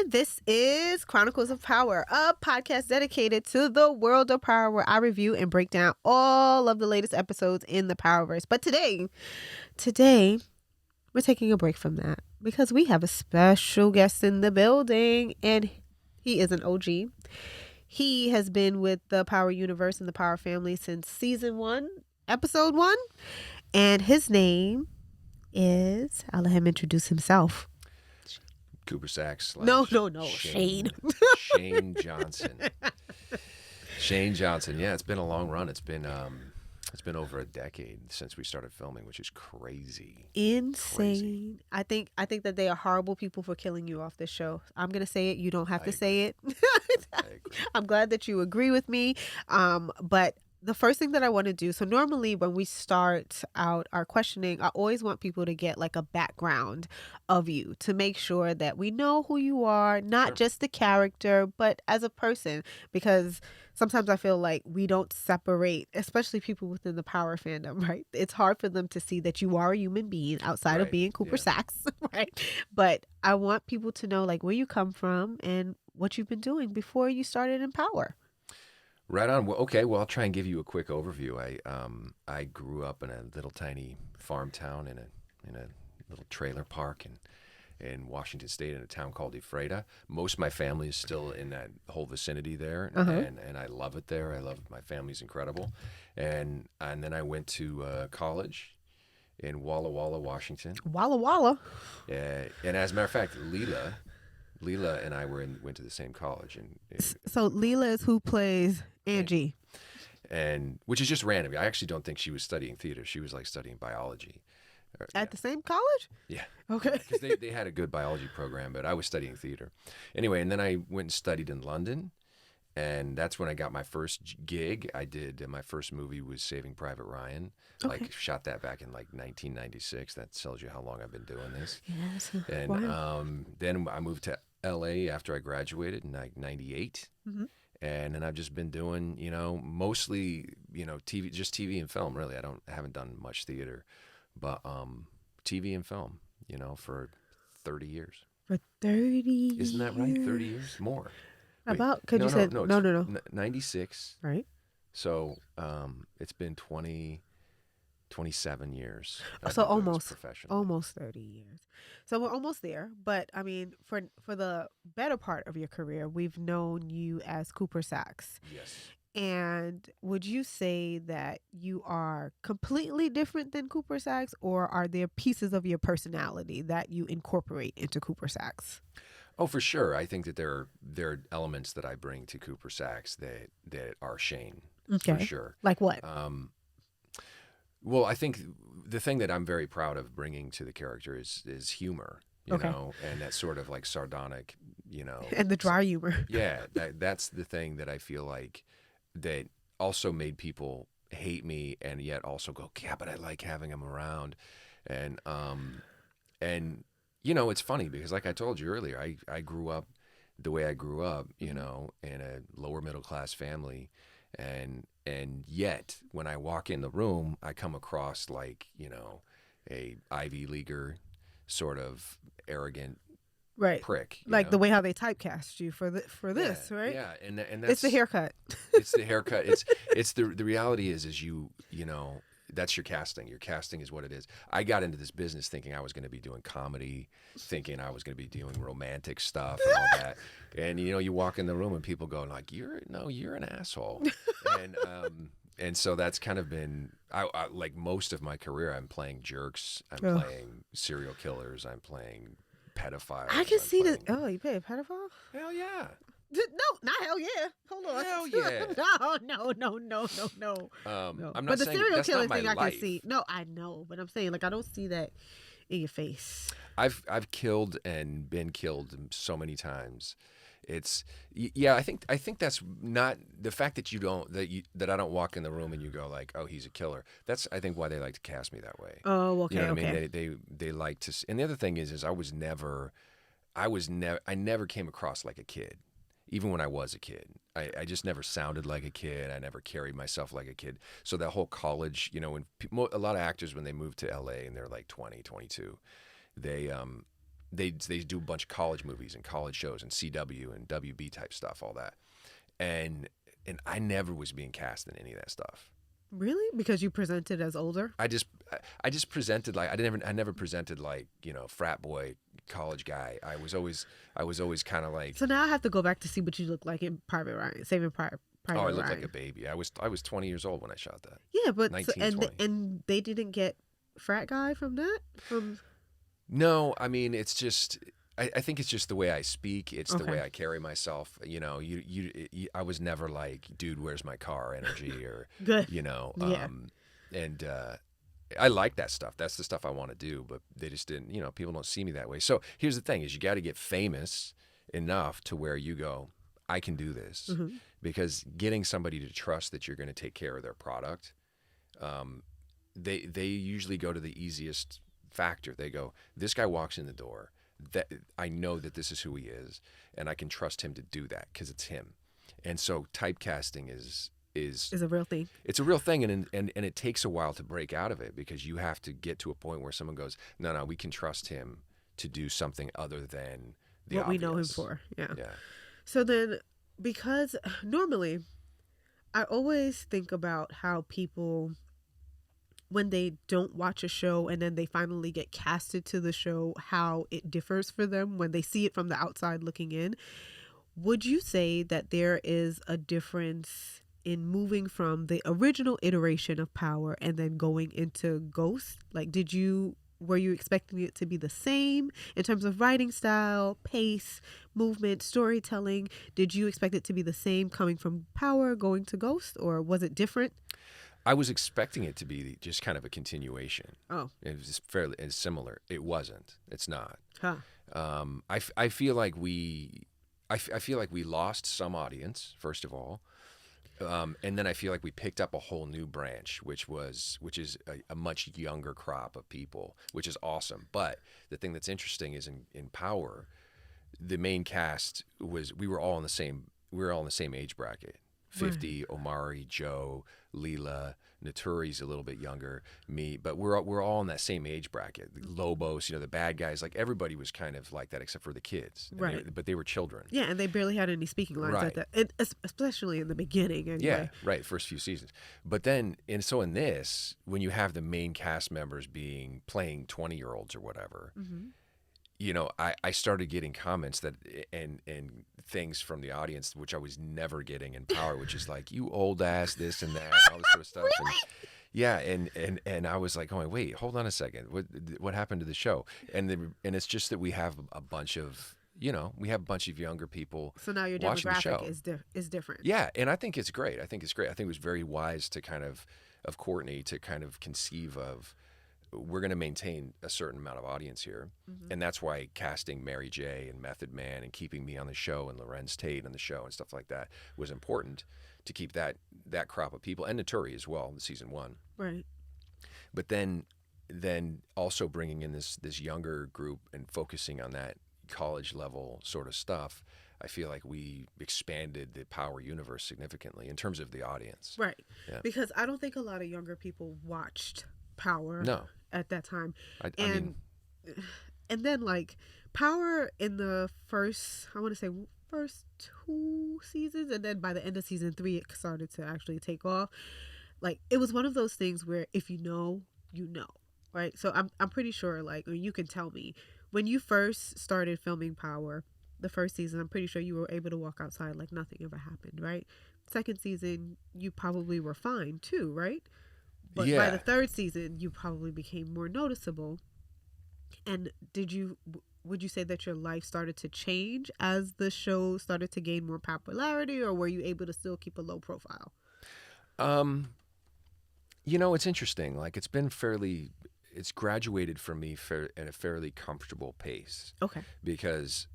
And this is Chronicles of Power, a podcast dedicated to the world of power where I review and break down all of the latest episodes in the Powerverse. But today, we're taking a break from that because we have a special guest in the building, and he is an OG. He has been with the Power Universe and the Power family since season 1, episode 1. And his name is, I'll let him introduce himself. Cooper Saxe. No. Shane. Shane Johnson. Shane Johnson. Yeah, it's been a long run. It's been over a decade since we started filming, which is crazy. Insane. Crazy. I think that they are horrible people for killing you off this show. I'm gonna say it. You don't have to say it. I agree. I'm glad that you agree with me. But the first thing that I want to do, so normally when we start out our questioning, I always want people to get like a background of you to make sure that we know who you are, not just the character, but as a person, because sometimes I feel like we don't separate, especially people within the Power fandom, right? It's hard for them to see that you are a human being outside of being Cooper Saxe, right? But I want people to know like where you come from and what you've been doing before you started in Power. Right on. Well, okay. Well, I'll try and give you a quick overview. I grew up in a little tiny farm town in a little trailer park in Washington State in a town called Ephrata. Most of my family is still in that whole vicinity there, and I love it there. I love it. My family's incredible, and then I went to college in Walla Walla, Washington. Walla Walla. And as a matter of fact, Leela and I went to the same college. So Leela is who plays Angie. And which is just random. I actually don't think she was studying theater. She was like studying biology. At the same college? Yeah. Okay. Because they had a good biology program, but I was studying theater. Anyway, and then I went and studied in London. And that's when I got my first gig. My first movie was Saving Private Ryan. Okay. Like shot that back in like 1996. That tells you how long I've been doing this. Yes. And wow. Then I moved to LA after I graduated in like 98. Mm-hmm. And then I've just been doing, mostly, TV and film, really. I haven't done much theater, but TV and film, for 30 years. For 30 years? Isn't that right? 30 years? More. About? Could you say? No. 96. Right. So it's been 27 years. So almost 30 years. So we're almost there. But I mean, for the better part of your career, we've known you as Cooper Saxe. Yes. And would you say that you are completely different than Cooper Saxe, or are there pieces of your personality that you incorporate into Cooper Saxe? Oh, for sure. I think that there are elements that I bring to Cooper Saxe that are Shane. Okay. For sure. Like what? Well, I think the thing that I'm very proud of bringing to the character is humor, you know, and that sort of like sardonic, and the dry humor. Yeah, that's the thing that I feel like that also made people hate me and yet also go, yeah, but I like having him around. And it's funny because like I told you earlier, I grew up the way I grew up, in a lower middle class family. And yet, when I walk in the room, I come across like, a Ivy Leaguer sort of arrogant prick. Like the way how they typecast you for this, right? Yeah, and that's... It's the haircut. It's the haircut. It's the reality is you that's your casting. Your casting is what it is. I got into this business thinking I was going to be doing comedy, thinking I was going to be doing romantic stuff and all that. And you walk in the room and people go like, "You're an asshole." And so that's kind of been I like most of my career. I'm playing jerks. I'm playing serial killers. I'm playing pedophiles. I can see that. Oh, you play a pedophile? Hell yeah. No, not hell yeah. Hold on. Hell yeah. No. No. I'm not but the saying serial that's killer not my thing I life. can see. No, I know, but I'm saying like I don't see that in your face. I've killed and been killed so many times. I think that's not the fact that that I don't walk in the room and you go like, oh, he's a killer. That's I think why they like to cast me that way. Oh, okay. You know what I mean? They like to. And the other thing is I never came across like a kid. Even when I was a kid, I just never sounded like a kid. I never carried myself like a kid. So that whole college, when a lot of actors, when they move to LA and they're like 20, 22, they do a bunch of college movies and college shows and CW and WB type stuff, all that. And I never was being cast in any of that stuff. Really? Because you presented as older? I just presented like I never presented like, frat boy college guy. I was always kind of like, So now I have to go back to see what you look like in Private Ryan, Saving Private oh, I looked Ryan. like a baby. I was 20 years old when I shot that. Yeah, but 19, 20. and they didn't get frat guy from that? From No, I mean, it's just I think it's just the way I speak. It's the Okay. way I carry myself. I was never like, dude, where's my car energy or Good. Yeah. and I like that stuff. That's the stuff I want to do, but they just didn't, people don't see me that way. So here's the thing is you got to get famous enough to where you go, I can do this. Mhm. Because getting somebody to trust that you're going to take care of their product, they usually go to the easiest factor. They go, this guy walks in the door, that I know that this is who he is, and I can trust him to do that because it's him. And so typecasting is Is a real thing. it's a real thing, and it takes a while to break out of it because you have to get to a point where someone goes, no, we can trust him to do something other than the What we know him obvious. for. Yeah. Yeah. So then, because normally I always think about how people, when they don't watch a show and then they finally get casted to the show, how it differs for them when they see it from the outside looking in. Would you say that there is a difference in moving from the original iteration of Power and then going into Ghost? Like, were you expecting it to be the same in terms of writing style, pace, movement, storytelling? Did you expect it to be the same coming from Power, going to Ghost, or was it different? I was expecting it to be just kind of a continuation. Oh, It was fairly similar. It wasn't. It's not. huh. I feel like I feel like we lost some audience, first of all, and then I feel like we picked up a whole new branch, which is a much younger crop of people, which is awesome. But the thing that's interesting is in Power, the main cast we were all in the same age bracket. 50, Omari, Joe, Leela, Naturi's a little bit younger, me, but we're all in that same age bracket. Lobos, the bad guys, like everybody was kind of like that except for the kids. Right. But they were children. Yeah, and they barely had any speaking lines Right. at that, and especially in the beginning. Anyway. Yeah, right, first few seasons. But then, in this, when you have the main cast members playing 20-year-olds or whatever, Mm-hmm. I started getting comments that and things from the audience which I was never getting in Power, which is like, you old ass this and that, all this sort of stuff. Really? And, yeah, and I was like, going, wait, hold on a second, what happened to the show? And it's just that we have a bunch of younger people. So now your watching the show. demographic is different. Yeah, and I think it's great. I think it was very wise to kind of Courtney to kind of conceive of, we're going to maintain a certain amount of audience here. Mm-hmm. And that's why casting Mary J and Method Man and keeping me on the show and Lorenz Tate on the show and stuff like that was important to keep that crop of people, and Naturi as well in season 1. Right. But then also bringing in this younger group and focusing on that college level sort of stuff, I feel like we expanded the Power universe significantly in terms of the audience. Right. Yeah. Because I don't think a lot of younger people watched Power No. at that time. I mean, And then like Power in the first 2 seasons, and then by the end of season 3 it started to actually take off. Like, it was one of those things where if you know, right? So I'm pretty sure, like, you can tell me when you first started filming Power, the first season, I'm pretty sure you were able to walk outside like nothing ever happened, right? Second season, you probably were fine too, right? But by the third season, you probably became more noticeable. And would you say that your life started to change as the show started to gain more popularity, or were you able to still keep a low profile? It's interesting. Like, it's graduated for me at a fairly comfortable pace. Okay. Because,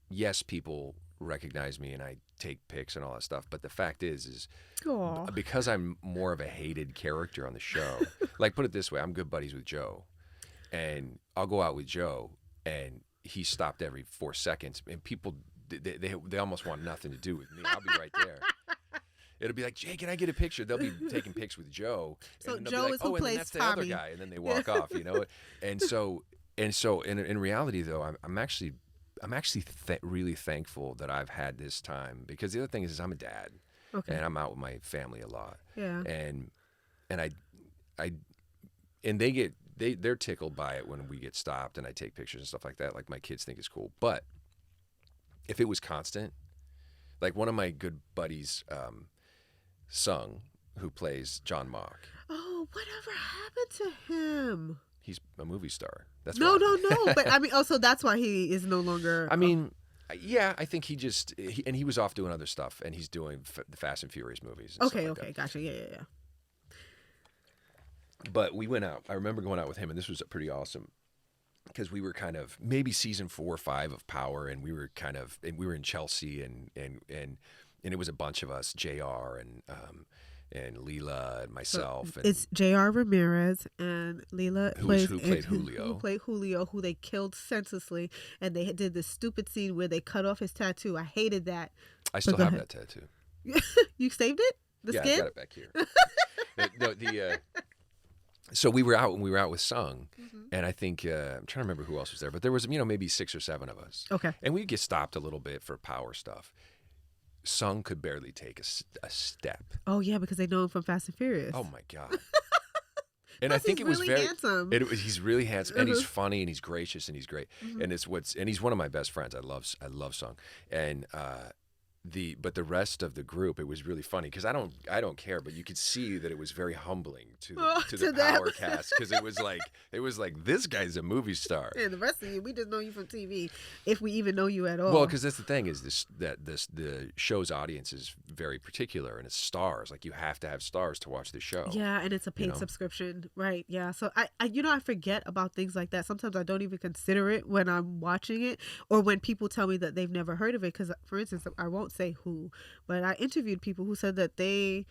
yes, people recognize me and I take pics and all that stuff. But the fact is Aw. because I'm more of a hated character on the show, like, put it this way, I'm good buddies with Joe. And I'll go out with Joe, and he stopped every 4 seconds. And people, they almost want nothing to do with me. I'll be right there. It'll be like, Jay, can I get a picture? They'll be taking pics with Joe. So and they'll Joe be like, is who and then plays that's the Tommy. other guy. And then they walk off, And so And so in reality though, I'm actually really thankful that I've had this time, because the other thing is I'm a dad Okay. and I'm out with my family a lot, Yeah. and and I and they're tickled by it when we get stopped and I take pictures and stuff like that. Like my kids think it's cool, but if it was constant, like one of my good buddies, Sung, who plays John Mock, Oh, whatever happened to him? he's a movie star. That's No, what no, no. But happened. I mean, oh, so that's why he is no longer. I Oh, mean, yeah, I think and he was off doing other stuff, and he's doing the Fast and Furious movies and stuff okay, like that. okay, gotcha. Yeah, yeah, yeah. But we went out. I remember going out with him, and this was pretty awesome because we were kind of maybe season 4 or 5 of Power, and we were in Chelsea, and it was a bunch of us, Jr. and Leela and So myself, and it's J.R. Ramirez and Leela who played who Julio. played Julio, who they killed senselessly, and they did this stupid scene where they cut off his tattoo. I hated that. I But still go have ahead. that tattoo. You saved it? The Yeah, I've skin? got it back here. No, so we were out with Sung, and I think I'm trying to remember who else was there, but there was maybe 6 or 7 of us, Okay. and we'd get stopped a little bit for Power stuff. Sung could barely take a step. Oh yeah, because they know him from Fast and Furious. Oh my god! And I Plus, think he's it was really handsome. he's really handsome, and he's Uh-huh. funny, and he's gracious, and he's great, and he's one of my best friends. I love Sung, and but the rest of the group, it was really funny because I don't care, but you could see that it was very humbling to Oh, the to them. Power cast, because it was like this guy's a movie star. And the rest of you, we just know you from TV, if we even know you at all. Well, because that's the thing is the show's audience is very particular, and it's stars. Like you have to have stars to watch the show. yeah, and it's a paid know? subscription, right? Yeah. So I I forget about things like that. Sometimes I don't even consider it when I'm watching it, or when people tell me that they've never heard of it. Because, for instance, I won't say who, but I interviewed people who said that they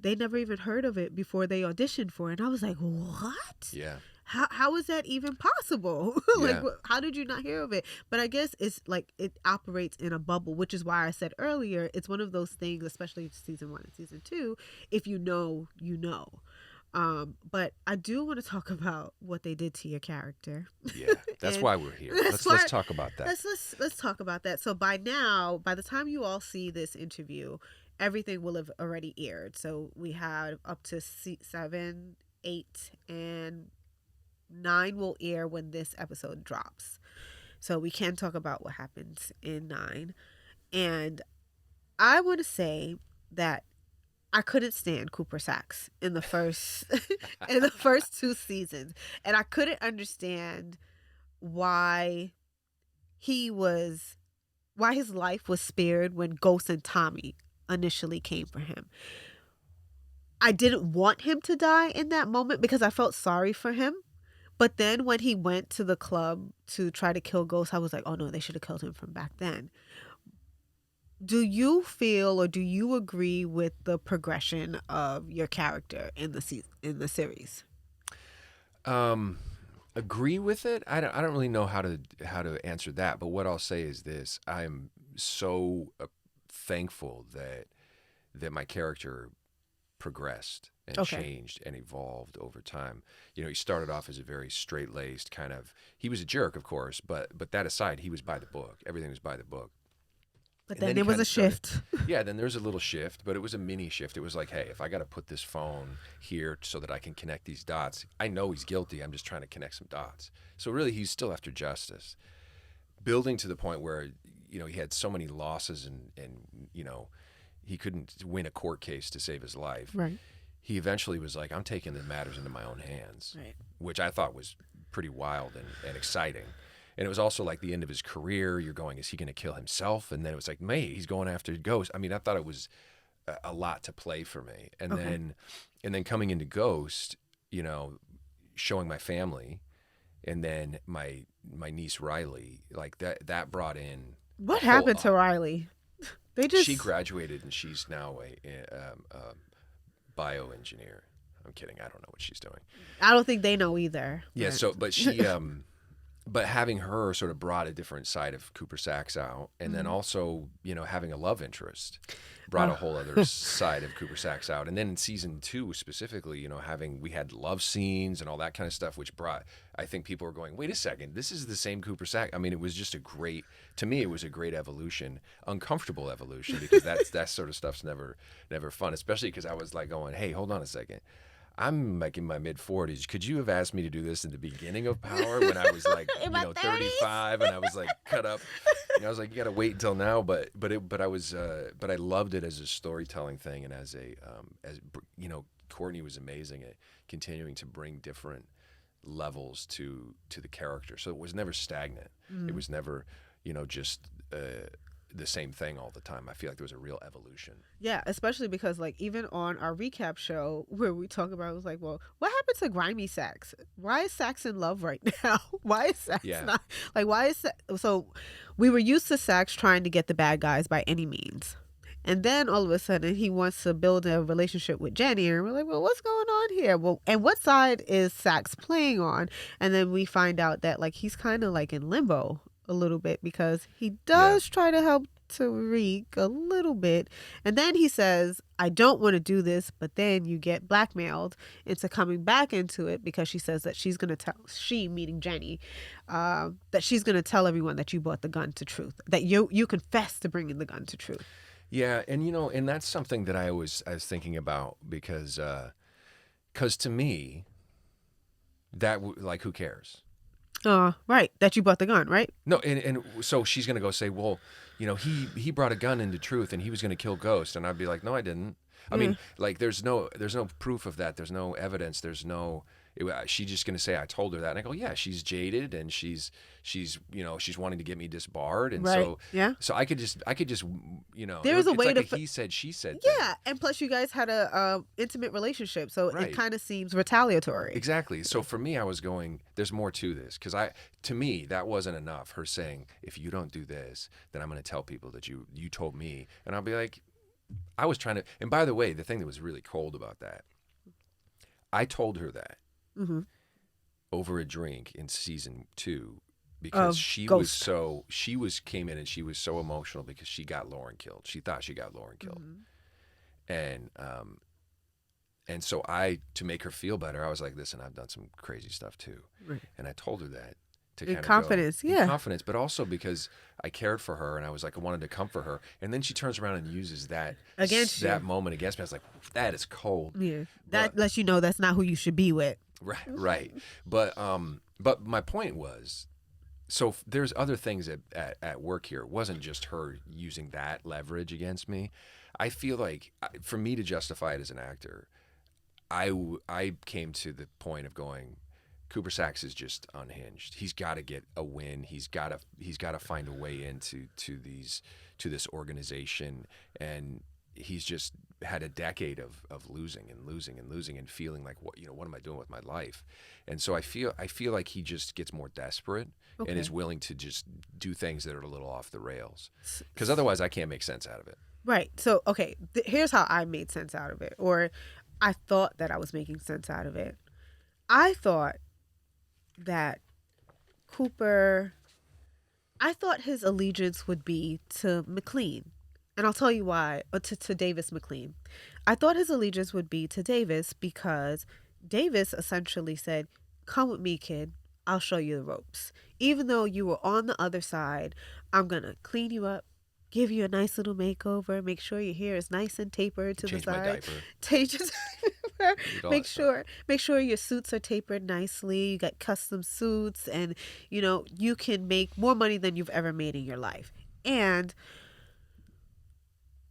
never even heard of it before they auditioned for it, and I was like, what? Yeah. How is that even possible? Like, Yeah. how did you not hear of it? But I guess it's like it operates in a bubble, which is why I said earlier, it's one of those things, especially season 1 and season 2, if you know, you know. But I do want to talk about what they did to your character. Yeah. That's And why we're here. that's Let's why- talk about that. Let's talk about that. So by now, by the time you all see this interview, everything will have already aired. So we have up to 7, 8, and 9 will air when this episode drops. So we can talk about what happens in 9. And I want to say that I couldn't stand Cooper Saxe in the first in the first 2 seasons, and I couldn't understand why why his life was spared when Ghost and Tommy initially came for him. I didn't want him to die in that moment because I felt sorry for him. But then when he went to the club to try to kill Ghost, I was like, oh no, they should have killed him from back then. Do you feel, or do you agree with the progression of your character in the series? Agree with it. I don't really know how to answer that, but what I'll say is this: I'm so thankful that my character progressed and Okay. changed and evolved over time. He started off as a very straight-laced kind of. He was a jerk, of course, but that aside, he was by the book. Everything was by the book. But And then then there he was a kinda started- shift. Yeah, then there was a little shift, but it was a mini shift. It was like, hey, if I got to put this phone here so that I can connect these dots, I know he's guilty. I'm just trying to connect some dots. So really, he's still after justice. Building to the point where, he had so many losses and he couldn't win a court case to save his life. Right. He eventually was like, I'm taking the matters into my own hands, Right. which I thought was pretty wild and exciting. And it was also like the end of his career. You're going, is he going to kill himself? And then it was like, mate, he's going after Ghost. I mean, I thought it was a lot to play for me. And Okay. then coming into Ghost, showing my family, and then my niece Riley, like that brought in. What a whole- happened to Riley? They just She graduated and she's now a bioengineer. I'm kidding. I don't know what she's doing. I don't think they know either. Yeah. But- So, but she but having her sort of brought a different side of Cooper Saxe out, and then Mhm. also, having a love interest brought Oh. a whole other side of Cooper Saxe out. And then in season 2 specifically, we had love scenes and all that kind of stuff, which brought, I think people were going, wait a second, this is the same Cooper Saxe. I mean, it was just to me, it was a great evolution, uncomfortable evolution, because that sort of stuff's never fun, especially because I was like going, hey, hold on a second. I'm like in my mid 40s. Could you have asked me to do this in the beginning of Power when I was like, In my 30s. 35 and I was like cut up? I was like, you got to wait until now. But I loved it as a storytelling thing, and Courtney was amazing at continuing to bring different levels to the character. So it was never stagnant. It Mm. was never, just the same thing all the time. I feel like there was a real evolution. Yeah, especially because like even on our recap show where we talk about, it was like, well, what happened to grimy Sax? Why is Sax in love right now? Why is Sax Yeah. not like why is so we were used to Sax trying to get the bad guys by any means. And then all of a sudden he wants to build a relationship with Jenny, and we're like, well, what's going on here? Well, and what side is Sax playing on? And then we find out that like he's kind of like in limbo a little bit because he Yeah. does try to help Tariq a little bit. And then he says, I don't want to do this, but then you get blackmailed into coming back into it because she says that she's going to tell, she meaning Jenny, that she's going to tell everyone that you brought the gun to Truth, that you confess to bringing the gun to Truth. Yeah, and and that's something that I was thinking about, because to me, like, who cares? Right. That you brought the gun, right? No, and so she's gonna go say, well, he brought a gun into Truth and he was gonna kill Ghost, and I'd be like, no, I didn't. I Yeah. mean, like, there's no proof of that. There's no evidence. There's no. She's just gonna say I told her that, and I go, yeah, she's jaded, and she's she's wanting to get me disbarred, and Right. Yeah. so I could just There is a it's way like to a he said she said thing. Yeah, and plus you guys had a intimate relationship, so it Right. kind of seems retaliatory. Exactly. So for me, I was going, there's more to this, because to me, that wasn't enough. Her saying, if you don't do this, then I'm going to tell people that you told me, and I'll be like, I was trying to. And by the way, the thing that was really cold about that, I told her that Mm-hmm. over a drink in season 2, because Of Ghost. she came in and she was so emotional because she got Lauren killed. She thought she got Lauren killed, and so to make her feel better, I was like, listen, I've done some crazy stuff too. Right. And I told her that to In kind of confidence, go, yeah. in confidence, but also because I cared for her, and I was like, I wanted to comfort her. And then she turns around and uses that Against you. moment against me. I was like, that is cold. Yeah, that But- lets you know that's not who you should be with. Right. But my point was, so there's other things at work here. It wasn't just her using that leverage against me. I feel like, for me to justify it as an actor, I came to the point of going, Cooper Saxe is just unhinged. He's got to get a win. He's got to find a way into this organization, and he's just had a decade of losing and feeling like, what am I doing with my life? And so I feel like he just gets more desperate and is willing to just do things that are a little off the rails, because otherwise I can't make sense out of it. Right. So, okay, here's how I made sense out of it, or I thought that I was making sense out of it. I thought that Cooper, I thought his allegiance would be to McLean. And I'll tell you why, or to Davis McLean. I thought his allegiance would be to Davis because Davis essentially said, come with me, kid. I'll show you the ropes. Even though you were on the other side, I'm going to clean you up, give you a nice little makeover, make sure your hair is nice and tapered to Change the my side. diaper. Change your diaper. all Make that sure your suits are tapered nicely. You got custom suits, and you can make more money than you've ever made in your life. And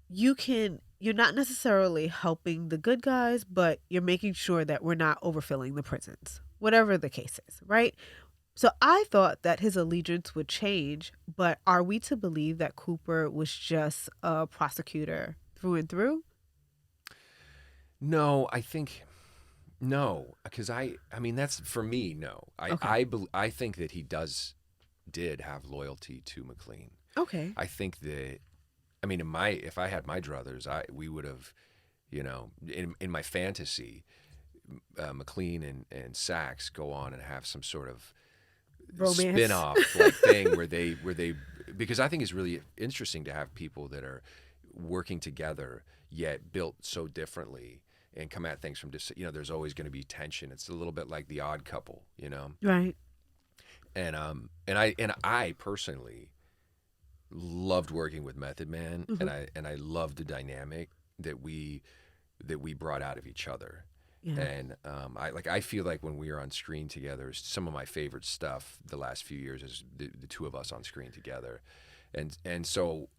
you're not necessarily helping the good guys, but you're making sure that we're not overfilling the prisons, whatever the case is, right? So I thought that his allegiance would change, but are we to believe that Cooper was just a prosecutor through and through? No, I think no, because I mean, that's for me. No, Okay. I think that he did have loyalty to McLean. Okay. I think that, I mean, if I had my druthers, we would have, in my fantasy, McLean and Saxe go on and have some sort of Romance. spin-off like thing where they because I think it's really interesting to have people that are working together yet built so differently and come at things from just there's always going to be tension. It's a little bit like the odd couple, Right. and I personally loved working with Method Man, Hmm. and I loved the dynamic that we brought out of each other. Yeah. And I feel like when we are on screen together, some of my favorite stuff the last few years is the two of us on screen together, and so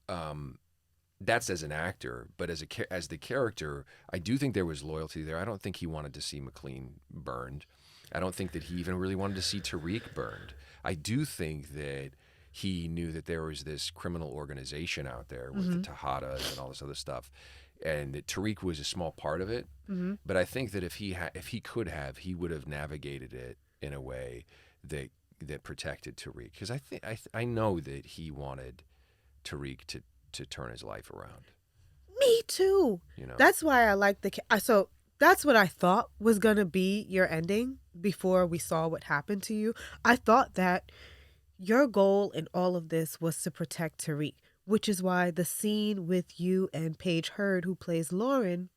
that's as an actor, but as the character, I do think there was loyalty there. I don't think he wanted to see McLean burned. I don't think that he even really wanted to see Tariq burned. I do think that he knew that there was this criminal organization out there with the Hmm. Tejadas and all this other stuff, and that Tariq was a small part of it. Hmm. But I think that if he could have, he would have navigated it in a way that protected Tariq, because I know that he wanted Tariq to turn his life around. Me too. You know. That's why I like so that's what I thought was going to be your ending before we saw what happened to you. I thought that your goal in all of this was to protect Tariq, which is why the scene with you and Paige Hurd, who plays Lauren,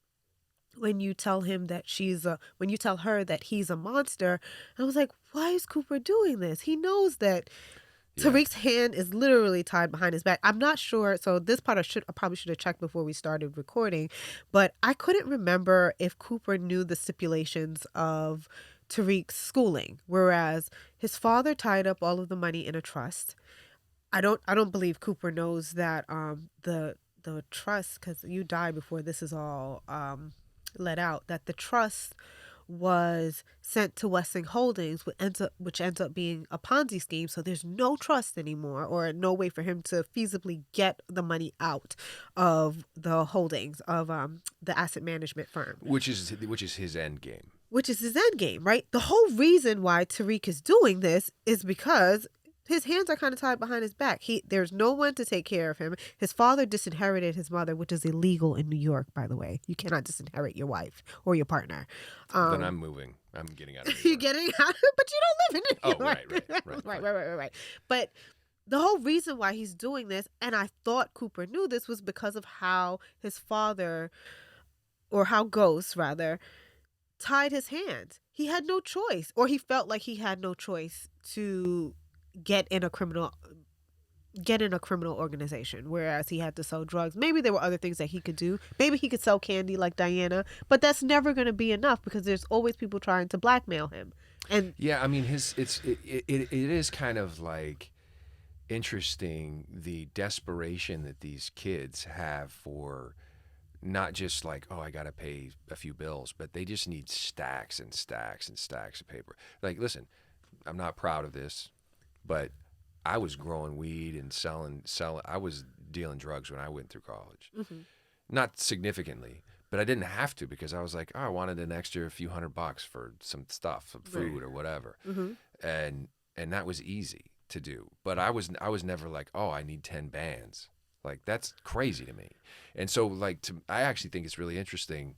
when you tell her that he's a monster, I was like, why is Cooper doing this? He knows that Yeah. Tariq's hand is literally tied behind his back. I'm not sure. So this part I probably should have checked before we started recording, but I couldn't remember if Cooper knew the stipulations of Tariq's schooling, whereas his father tied up all of the money in a trust. I don't believe Cooper knows that the trust, because you die before this is all let out, that the trust was sent to Westing Holdings, which ends up being a Ponzi scheme. So there's no trust anymore, or no way for him to feasibly get the money out of the holdings of the asset management firm, which is his end game. which is his end game, right? The whole reason why Tariq is doing this is because his hands are kind of tied behind his back. There's no one to take care of him. His father disinherited his mother, which is illegal in New York, by the way. You cannot disinherit your wife or your partner. Then Um, I'm moving. I'm getting out of New you're York. getting out, but you don't live in Oh, New right, York. right, right, Right, fine. right, right, right, right. But the whole reason why he's doing this, and I thought Cooper knew this, was because of how his father, or how Ghost rather, tied his hands. He had no choice, or he felt like he had no choice to get in a criminal organization, whereas he had to sell drugs. Maybe there were other things that he could do. Maybe he could sell candy like Diana, but that's never going to be enough because there's always people trying to blackmail him. And Yeah, I mean, it is kind of like interesting the desperation that these kids have for not just like, oh, I got to pay a few bills, but they just need stacks and stacks and stacks of paper. Like, listen, I'm not proud of this, but I was growing weed and selling. I was dealing drugs when I went through college. mhm, Not significantly, but I didn't have to because I was like, oh, I wanted an extra few $100 for some stuff, some right, food or whatever, mhm, and that was easy to do. But I was never like, oh, I need 10 bands. Like that's crazy to me. And so I actually think it's really interesting.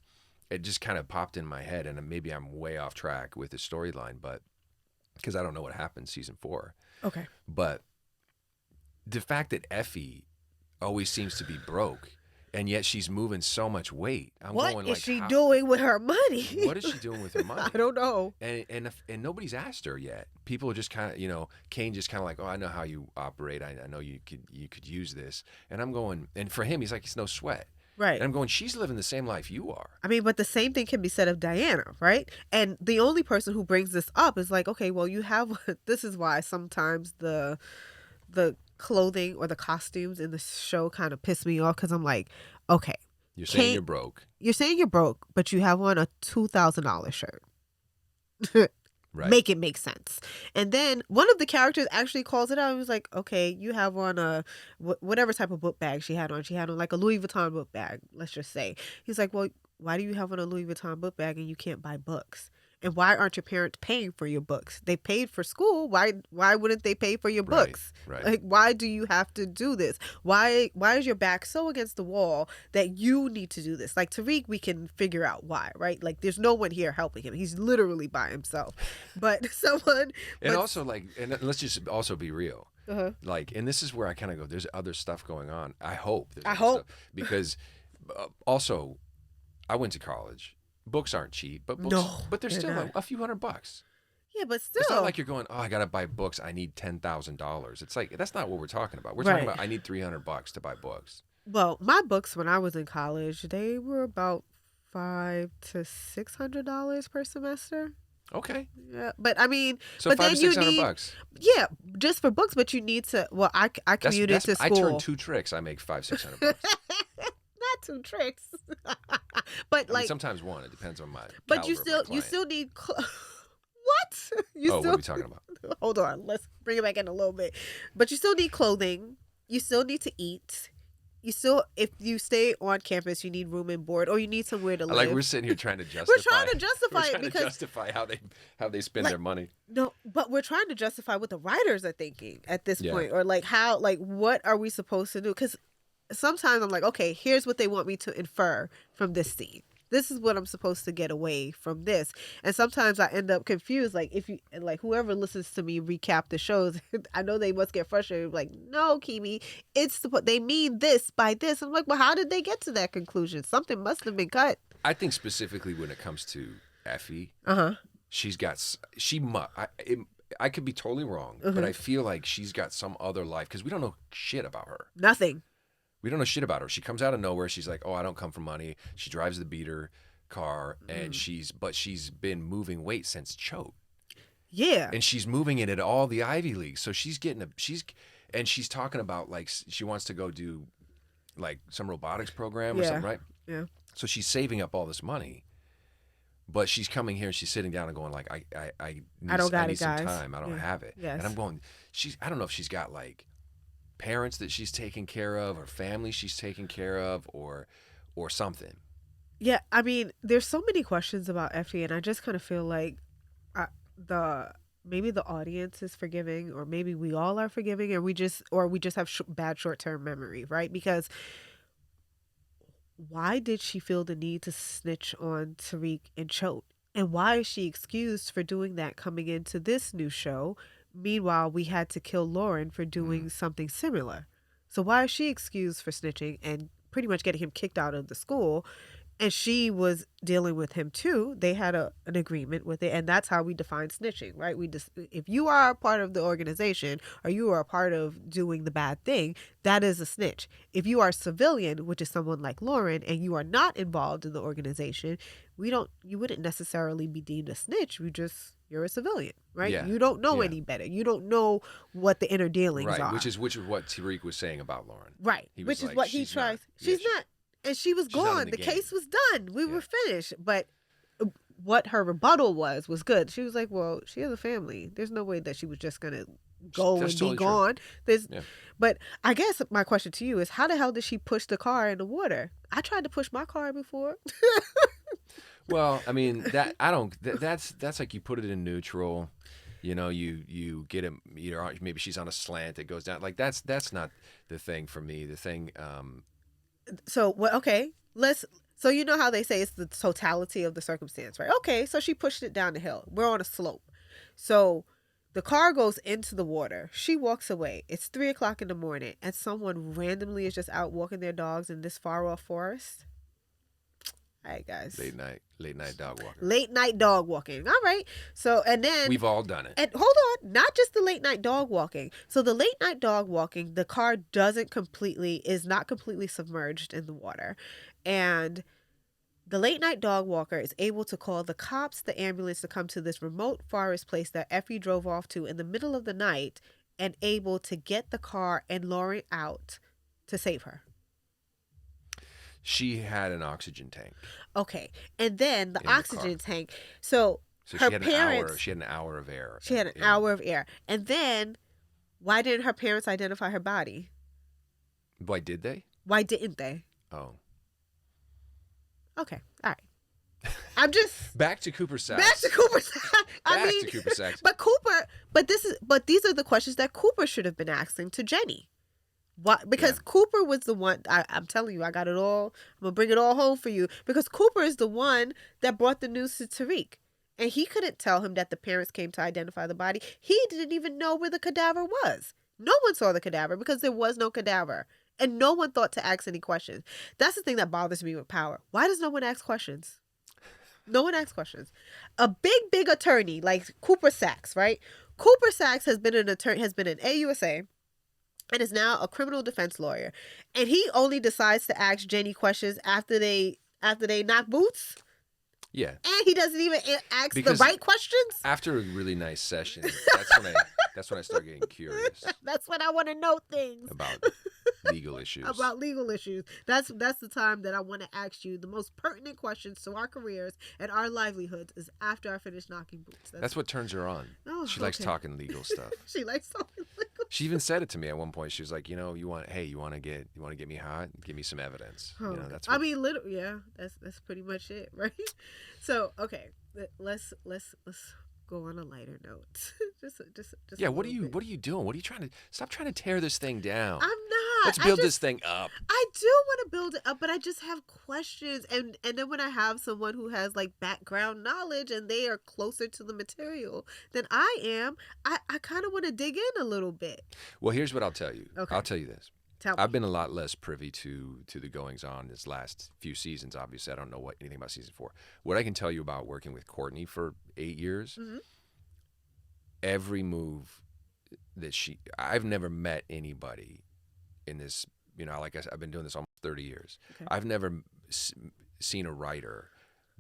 It just kind of popped in my head, and maybe I'm way off track with the storyline, but because I don't know what happened season 4. okay. But the fact that Effie always seems to be broke, and yet she's moving so much weight. I'm What going is like, she how? doing with her money? What is she doing with her I money? don't know. And nobody's asked her yet. People are just kind of, Kane just kind of like, oh, I know how you operate. I know you could use this. And I'm going, and for him, he's like, it's no sweat. Right. And I'm going, she's living the same life you are. I mean, but the same thing can be said of Diana, right? And the only person who brings this up is like, okay, well, you have. This is why sometimes the clothing or the costumes in the show kind of piss me off, because I'm like, okay, You're saying can't you're broke, you're saying you're broke, but you have on a $2,000 shirt. right? Make it make sense. And then one of the characters actually calls it out. He was like, okay, you have on a whatever type of book bag she had on. She had on like a Louis Vuitton book bag, let's just say. He's like, well, why do you have on a Louis Vuitton book bag and you can't buy books? And why aren't your parents paying for your books? They paid for school. Why wouldn't they pay for your Right, books? right. Like, why do you have to do this? Why is your back so against the wall that you need to do this? Like Tariq, we can figure out why, right? Like there's no one here helping him. He's literally by himself. But someone And but also, like, and let's just also be real. uh-huh. Like, and this is where I kind of go, there's other stuff going on. I hope there's I other stuff hope because also, I went to college. Books aren't cheap, no, but they're they're still not. a few $100. Yeah, but It's not still. like you're going, oh, I gotta buy books. I need $10,000. It's like that's not what we're talking about. We're talking Right. about I need $300 to buy books. Well, my books when I was in college, they were about $500 to $600 per semester. Okay, Yeah, but I mean, so but five to then you six hundred need, bucks. yeah, just for books. But you need to. Well, I commuted That's to I turn school. 2 tricks. I make $500-600. Not two tricks, but I mean, like, sometimes one. It depends on my but caliber of my you client. still need. What you Oh, what are still we talking about? hold on. Let's bring it back in a little bit. But you still need clothing. You still need to eat. You still, if you stay on campus, you need room and board, or you need somewhere to Like we're live. sitting here trying to We're justify. trying to justify We're it trying to because, justify how they spend like, their money. no, but we're trying to justify what the writers are thinking at this Yeah. point, or like how, like, what are we supposed to do? Because sometimes I'm like, okay, here's what they want me to infer from this scene. This is what I'm supposed to get away from this. And sometimes I end up confused. Like if you like whoever listens to me recap the shows, I know they must get frustrated. Like, no, Keemie, they mean this by this. I'm like, well, how did they get to that conclusion? Something must have been cut. I think specifically when it comes to Effie, Uh-huh. she's got she mu I could be totally wrong, but I feel like she's got some other life because we don't know shit about her. Nothing. We don't know shit about her. She comes out of nowhere. She's like, "Oh, I don't come from money." She drives the beater car, and she's been moving weight since Choate, Yeah. and she's moving it at all the Ivy Leagues. So she's she's talking about like she wants to go do like some robotics program or Yeah. something, right? Yeah. So she's saving up all this money, but she's coming here and she's sitting down and going like, I don't got need it, some guys. time. I don't Yeah. have it. Yes. And I'm going, I don't know if she's got like parents that she's taking care of or family she's taking care of or something. Yeah, I mean, there's so many questions about Effie, and I just kind of feel like the maybe the audience is forgiving, or maybe we all are forgiving, and we just have bad short term memory, right? Because why did she feel the need to snitch on Tariq and Choate, and why is she excused for doing that coming into this new show? Meanwhile, we had to kill Lauren for doing something similar. So why is she excused for snitching and pretty much getting him kicked out of the school? And she was dealing with him too. They had an agreement with it, and that's how we define snitching, right? We just if you are a part of the organization or you are a part of doing the bad thing, that is a snitch. If you are a civilian, which is someone like Lauren, and you are not involved in the organization, you wouldn't necessarily be deemed a snitch. You're a civilian, right? Yeah. You don't know Yeah. any better. You don't know what the inner dealings Right. are. Which is what Tariq was saying about Lauren. Right. He Which was is like, what he she's tries. not. Yeah, She's not. And she was she's not in gone. the The game. case was done. We Yeah. were finished. But what her rebuttal was good. She was like, well, she has a family. There's no way that she was just going to go That's and totally be true. gone. Yeah. But I guess my question to you is, how the hell did she push the car in the water? I tried to push my car before. Well, I mean that's like you put it in neutral. You know, you get him. Maybe she's on a slant. It goes down. Like that's not the thing for me. The thing. So what? Okay, So you know how they say it's the totality of the circumstance, right? Okay, so she pushed it down the hill. We're on a slope, so the car goes into the water. She walks away. It's 3 o'clock in the morning, and someone randomly is just out walking their dogs in this far off forest. All right, guys. Late night dog walker. Late night dog walking. All right. So and then We've all done it. and hold on, not just the late night dog walking. So the late night dog walking, the car is not completely submerged in the water. And the late night dog walker is able to call the cops, the ambulance to come to this remote forest place that Effie drove off to in the middle of the night and able to get the car and Lauren out to save her. She had an oxygen tank. Okay. And then the In the oxygen car. tank. So her she had parents, an hour. She had an hour of air. She had an hour of air. And then, why didn't her parents identify her body? Why did they? Why didn't they? Oh. Okay. All right. I'm just Back to Cooper back to Saxe. Cooper Saxe. I Back mean, to Cooper Saxe. but Cooper, but these are the questions that Cooper should have been asking to Jenny. Why? Yeah. Because Cooper was the one. I'm telling you, I got it all. I'm gonna bring it all home for you. Because Cooper is the one that brought the news to Tariq, and he couldn't tell him that the parents came to identify the body. He didn't even know where the cadaver was. No one saw the cadaver because there was no cadaver, and no one thought to ask any questions. That's the thing that bothers me with Power. Why does no one ask questions? No one asks questions. A big attorney like Cooper Saxe, right? Cooper Saxe has been an attorney, has been an AUSA, and is now a criminal defense lawyer. And he only decides to ask Jenny questions after they knock boots. Yeah. And he doesn't even ask Because the right questions. after a really nice session, that's when I start getting curious That's when I want to know things about legal issues. about legal issues. That's the time that I want to ask you the most pertinent questions to our careers and our livelihoods is after I finish knocking boots. That's what turns her on. Oh, She likes okay. talking legal stuff. She likes talking legal. She even said it to me at one point. She was like, you want to get me hot? Give me some evidence. Oh, That's what, I mean, literally, yeah. That's pretty much it, right? So, okay, let's go on a lighter note. just yeah. a What are little you bit. What are you doing? What are you trying to stop trying to tear this thing down? I'm not. Let's build this thing up. I do want to build it up, but I just have questions, and then when I have someone who has like background knowledge and they are closer to the material than I am, I kind of want to dig in a little bit. Well, here's what I'll tell you. Okay. I'll tell you this. Tell me. I've been a lot less privy to the goings on this last few seasons. Obviously, I don't know anything about season 4. What I can tell you about working with Courtney for 8 years, Mhm. every move that I've never met anybody in this. Like I said, I've been doing this almost 30 years. Okay. I've never seen a writer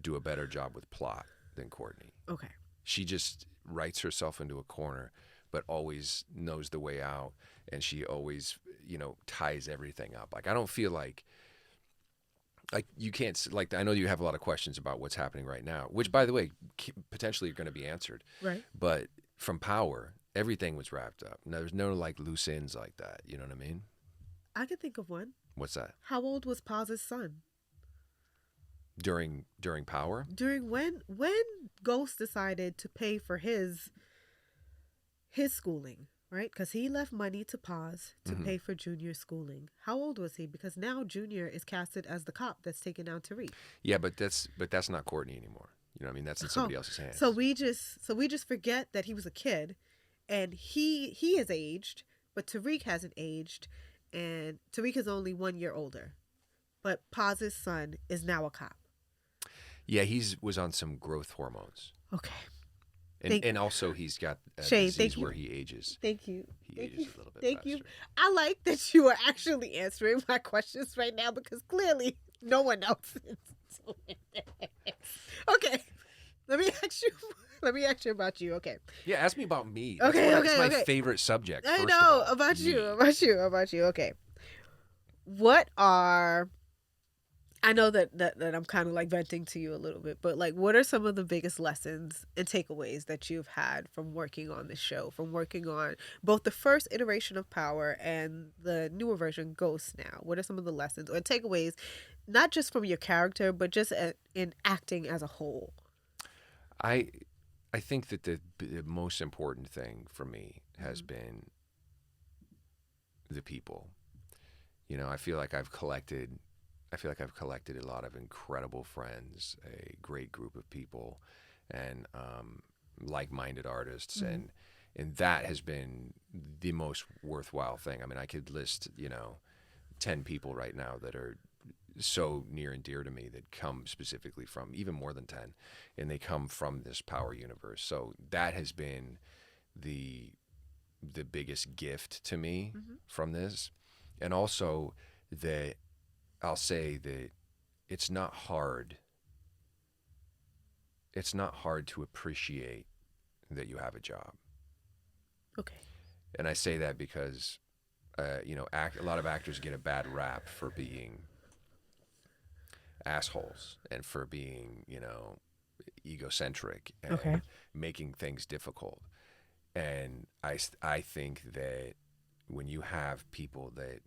do a better job with plot than Courtney. Okay. She just writes herself into a corner, but always knows the way out, and she always, ties everything up. Like I don't feel like you can't, like, I know you have a lot of questions about what's happening right now, which, by the way, potentially are going to be answered. Right. But from Power, everything was wrapped up. Now, there's no like loose ends like that. You know what I mean? I can think of one. What's that? How old was Paz's son? During Power? During when Ghost decided to pay for his schooling, right? Because he left money to Paz to pay for Junior's schooling. How old was he? Because now Junior is casted as the cop that's taking down Tariq. Yeah, but that's not Courtney anymore. You know what I mean? That's in somebody else's hands. So we just forget that he was a kid, and he has aged, but Tariq hasn't aged, and Tariq is only 1 year older. But Paz's son is now a cop. Yeah, was on some growth hormones. Okay. And also he's got a Shane, disease where he ages. Thank you. He ages a little bit Thank faster. you. I like that you are actually answering my questions right now because clearly no one else is doing it. Okay. Let me ask you about you. Okay. Yeah, ask me about me. Okay, That's my okay. favorite subject. I first know of all. about Me. you. Okay. I know that I'm kind of like venting to you a little bit, but like, what are some of the biggest lessons and takeaways that you've had from working on this show, from working on both the first iteration of Power and the newer version, Ghost now? What are some of the lessons or takeaways, not just from your character, but just in acting as a whole? I think that the most important thing for me has been the people. I feel like I've collected a lot of incredible friends, a great group of people, and like-minded artists, and that has been the most worthwhile thing. I mean, I could list 10 people right now that are so near and dear to me that come specifically from, even more than 10, and they come from this Power universe. So that has been the biggest gift to me from this, and also that I'll say that it's not hard. It's not hard to appreciate that you have a job. Okay. And I say that because, a lot of actors get a bad rap for being assholes and for being, egocentric and making things difficult. And I think that when you have people that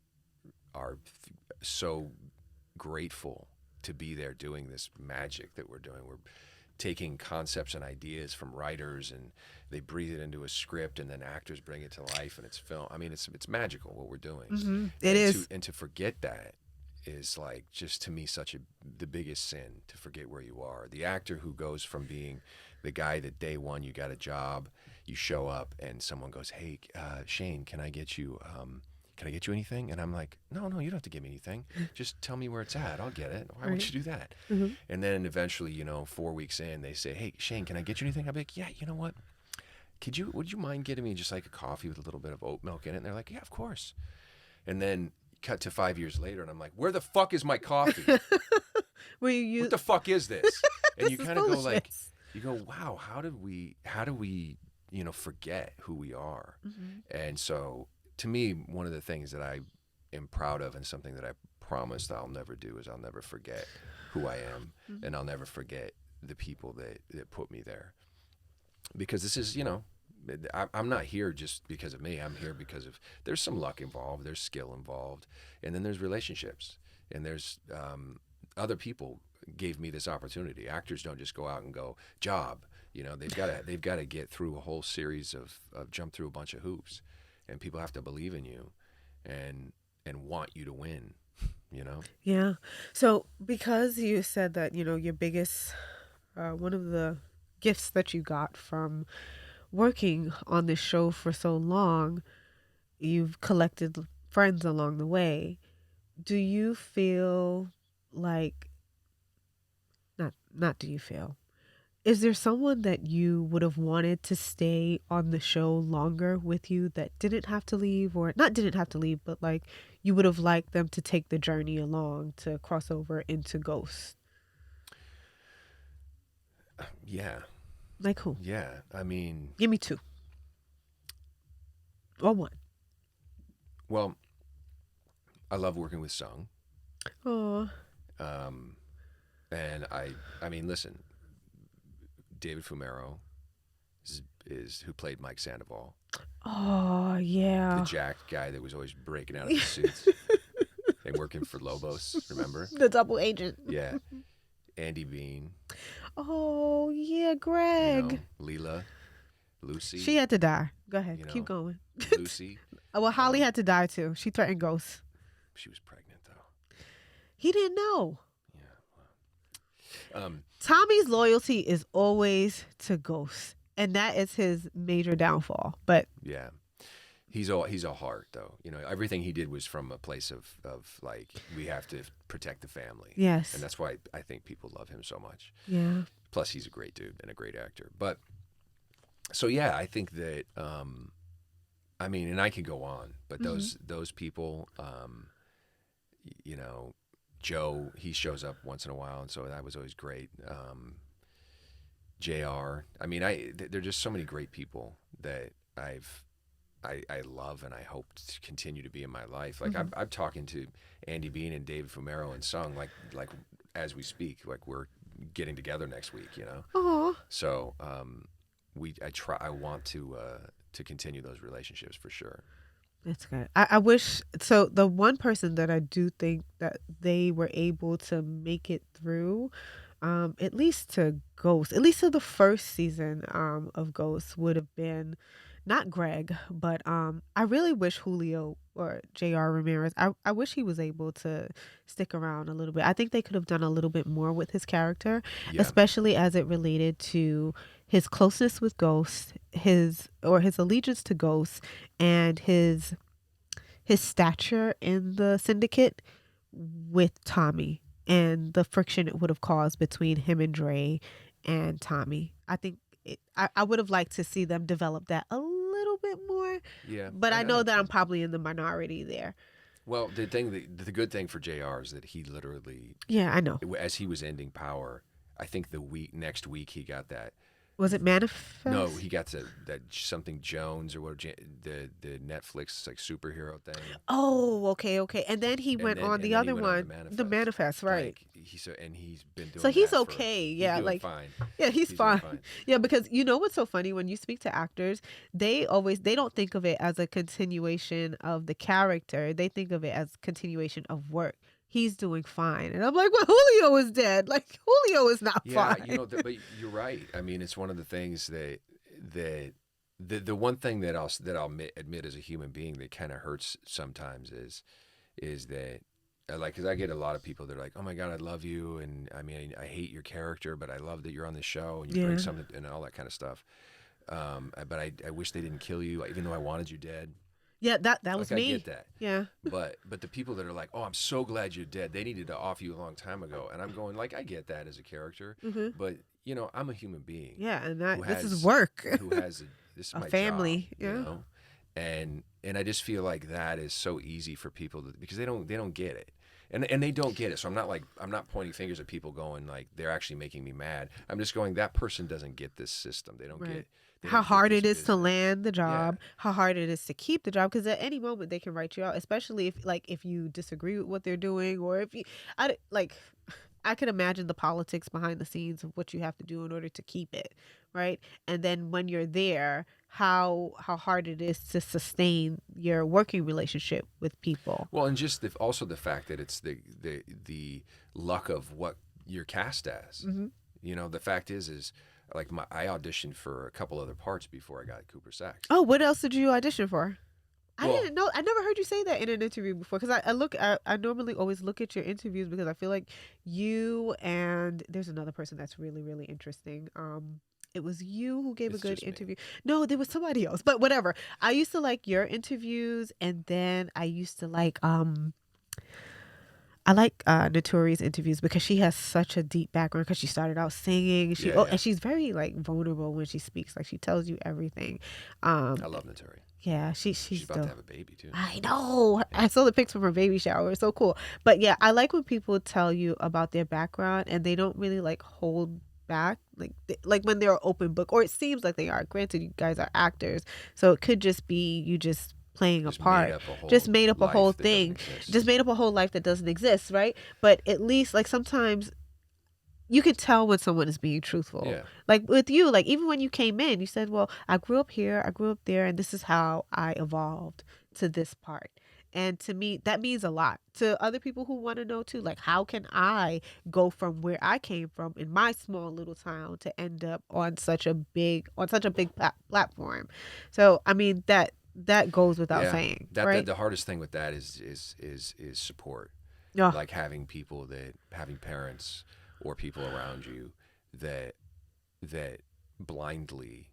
are so grateful to be there doing this magic that we're doing. We're taking concepts and ideas from writers, and they breathe it into a script, and then actors bring it to life, and it's film. I mean, it's magical what we're doing. It is. And to forget that is like, just to me, such the biggest sin, to forget where you are. The actor who goes from being the guy that day one you got a job, you show up and someone goes, "Hey, Shane, can I get you anything?" And I'm like, no, you don't have to give me anything. Just tell me where it's at. I'll get it. Why would you do that? And then eventually, 4 weeks in, they say, "Hey, Shane, can I get you anything?" I'll be like, "Yeah, you know what? Would you mind getting me just like a coffee with a little bit of oat milk in it?" And they're like, "Yeah, of course." And then cut to 5 years later, and I'm like, "Where the fuck is my coffee? What the fuck is this?" And you kind of go like, "Wow, how do we, forget who we are?" And so, to me, one of the things that I am proud of, and something that I promised I'll never do, is I'll never forget who I am, and I'll never forget the people that put me there. Because this is, I'm not here just because of me. I'm here because there's some luck involved, there's skill involved, and then there's relationships, and there's other people gave me this opportunity. Actors don't just go out and go job. They've got to get through a whole series of jump through a bunch of hoops, and people have to believe in you, and want you to win. Yeah. So because you said that, your biggest, one of the gifts that you got from working on this show for so long, you've collected friends along the way. Do you feel like, not do you feel, is there someone that you would have wanted to stay on the show longer with you that didn't have to leave, or not didn't have to leave, but like you would have liked them to take the journey along to cross over into Ghost? Yeah. Like who? Yeah. I mean, Give me two. Or one. well, I love working with Sung. Oh. And I mean, listen, David Fumero is who played Mike Sandoval, Oh, the yeah. jacked guy that was always breaking out of his suits and working for Lobos. Remember? The double agent. Yeah. Andy Bean, Oh, yeah, Greg. Leela, Lucy. She had to die. Go ahead. You Keep know, going. Lucy. Well, Holly had to die too. She threatened Ghost. She was pregnant though. He didn't know. Yeah. Tommy's loyalty is always to Ghost, and that is his major downfall. But Yeah. He's a heart though. Everything he did was from a place of like, we have to protect the family. yes. And that's why I think people love him so much. Yeah. Plus, he's a great dude and a great actor. But so yeah, I think that I mean, and I could go on, but those people, Joe, he shows up once in a while, and so that was always great. JR, I mean, there are just so many great people that I love, and I hope to continue to be in my life. Like I'm talking to Andy Bean and David Fumero and Sung like as we speak, like we're getting together next week, Oh. So I want to continue those relationships for sure. That's good. I wish so. The one person that I do think that they were able to make it through, at least to Ghost, at least to the first season of Ghost, would have been not Greg, but I really wish Julio or J.R. Ramirez. I wish he was able to stick around a little bit. I think they could have done a little bit more with his character, Yeah. especially as it related to his closeness with Ghost, his allegiance to Ghost, and his stature in the syndicate with Tommy, and the friction it would have caused between him and Dre and Tommy. I think I would have liked to see them develop that a little bit more. Yeah. But I know have that to. I'm probably in the minority there. Well, the good thing for JR is that he literally, Yeah, I know. as he was ending Power, I think next week he got that. Was it Manifest? No, he got that something Jones or what, the Netflix like superhero thing. Oh, okay. And then he went on the other one, the Manifest, right? Like, and he's been doing. So he's that okay. he's Yeah, doing like fine. yeah, he's doing fine. Yeah, because you know what's so funny, when you speak to actors, they don't think of it as a continuation of the character. They think of it as continuation of work. he's doing fine. And I'm like, well, Julio is dead. Like, Julio is not Yeah, fine. but you're right. I mean, it's one of the things that the one thing that I'll admit as a human being that kind of hurts sometimes is that like because I get a lot of people that are like, oh my god, I love you, and I mean I hate your character, but I love that you're on the show and you bring Yeah. something and all that kind of stuff. But I wish they didn't kill you, even though I wanted you dead. Yeah, that was Like I me. get that. Yeah. But the people that are like, "Oh, I'm so glad you're dead," they needed to off you a long time ago. And I'm going like, I get that as a character, Hmm. but I'm a human being Yeah, and who that this is has work. this is A my job, family. Yeah. and I just feel like that is so easy for people because they don't get it. And they don't get it. So I'm not pointing fingers at people going like they're actually making me mad. I'm just going that person doesn't get this system. Right. They How don't get hard this it is to business. land the Yeah. job, how hard it is to keep the job, because at any moment they can write you out, especially if you disagree with what they're doing, or if you, like, I could imagine the politics behind the scenes of what you have to do in order to keep it, right? And then when you're there, how hard it is to sustain your working relationship with people. Well, and just also the fact that it's the luck of what you're cast as. Hmm. The fact is like I auditioned for a couple other parts before I got Cooper Saxe. Oh, what else did you audition for? I Well, didn't know. I never heard you say that in an interview before. Because I normally always look at your interviews because I feel like you and there's another person that's really, really interesting. It was you who gave a it's good just me. interview. No, there was somebody else, but whatever. I used to like your interviews, and then I used to like I like Notorious interviews because she has such a deep background because she started out singing. Yeah, yeah. And she's very like vulnerable when she speaks. Like she tells you everything. I Um, love Naturi. yeah, She's she's about to dope. have a baby too. I know. Yeah. I saw the pics from her baby shower. It's so cool. But yeah, I like when people tell you about their background and they don't really like hold back, like like when they're an open book, or it seems like they are. Granted, you guys are actors, so it could just be you just playing a Just made part, up a just whole made up a whole life that doesn't thing, just exist. made up a whole life that doesn't exist, right? But at least like sometimes you could tell when someone is being truthful. Yeah. Like with you, like even when you came in, you said, "Well, I grew up here, I grew up there, and this is how I evolved to this part." And to me, that means a lot. To other people who want to know too, like how can I go from where I came from in my small little town to end up on such a big platform. So, I mean that goes without Yeah. saying, That right? the hardest thing with that is support. Yeah. Like having parents or people around you that that blindly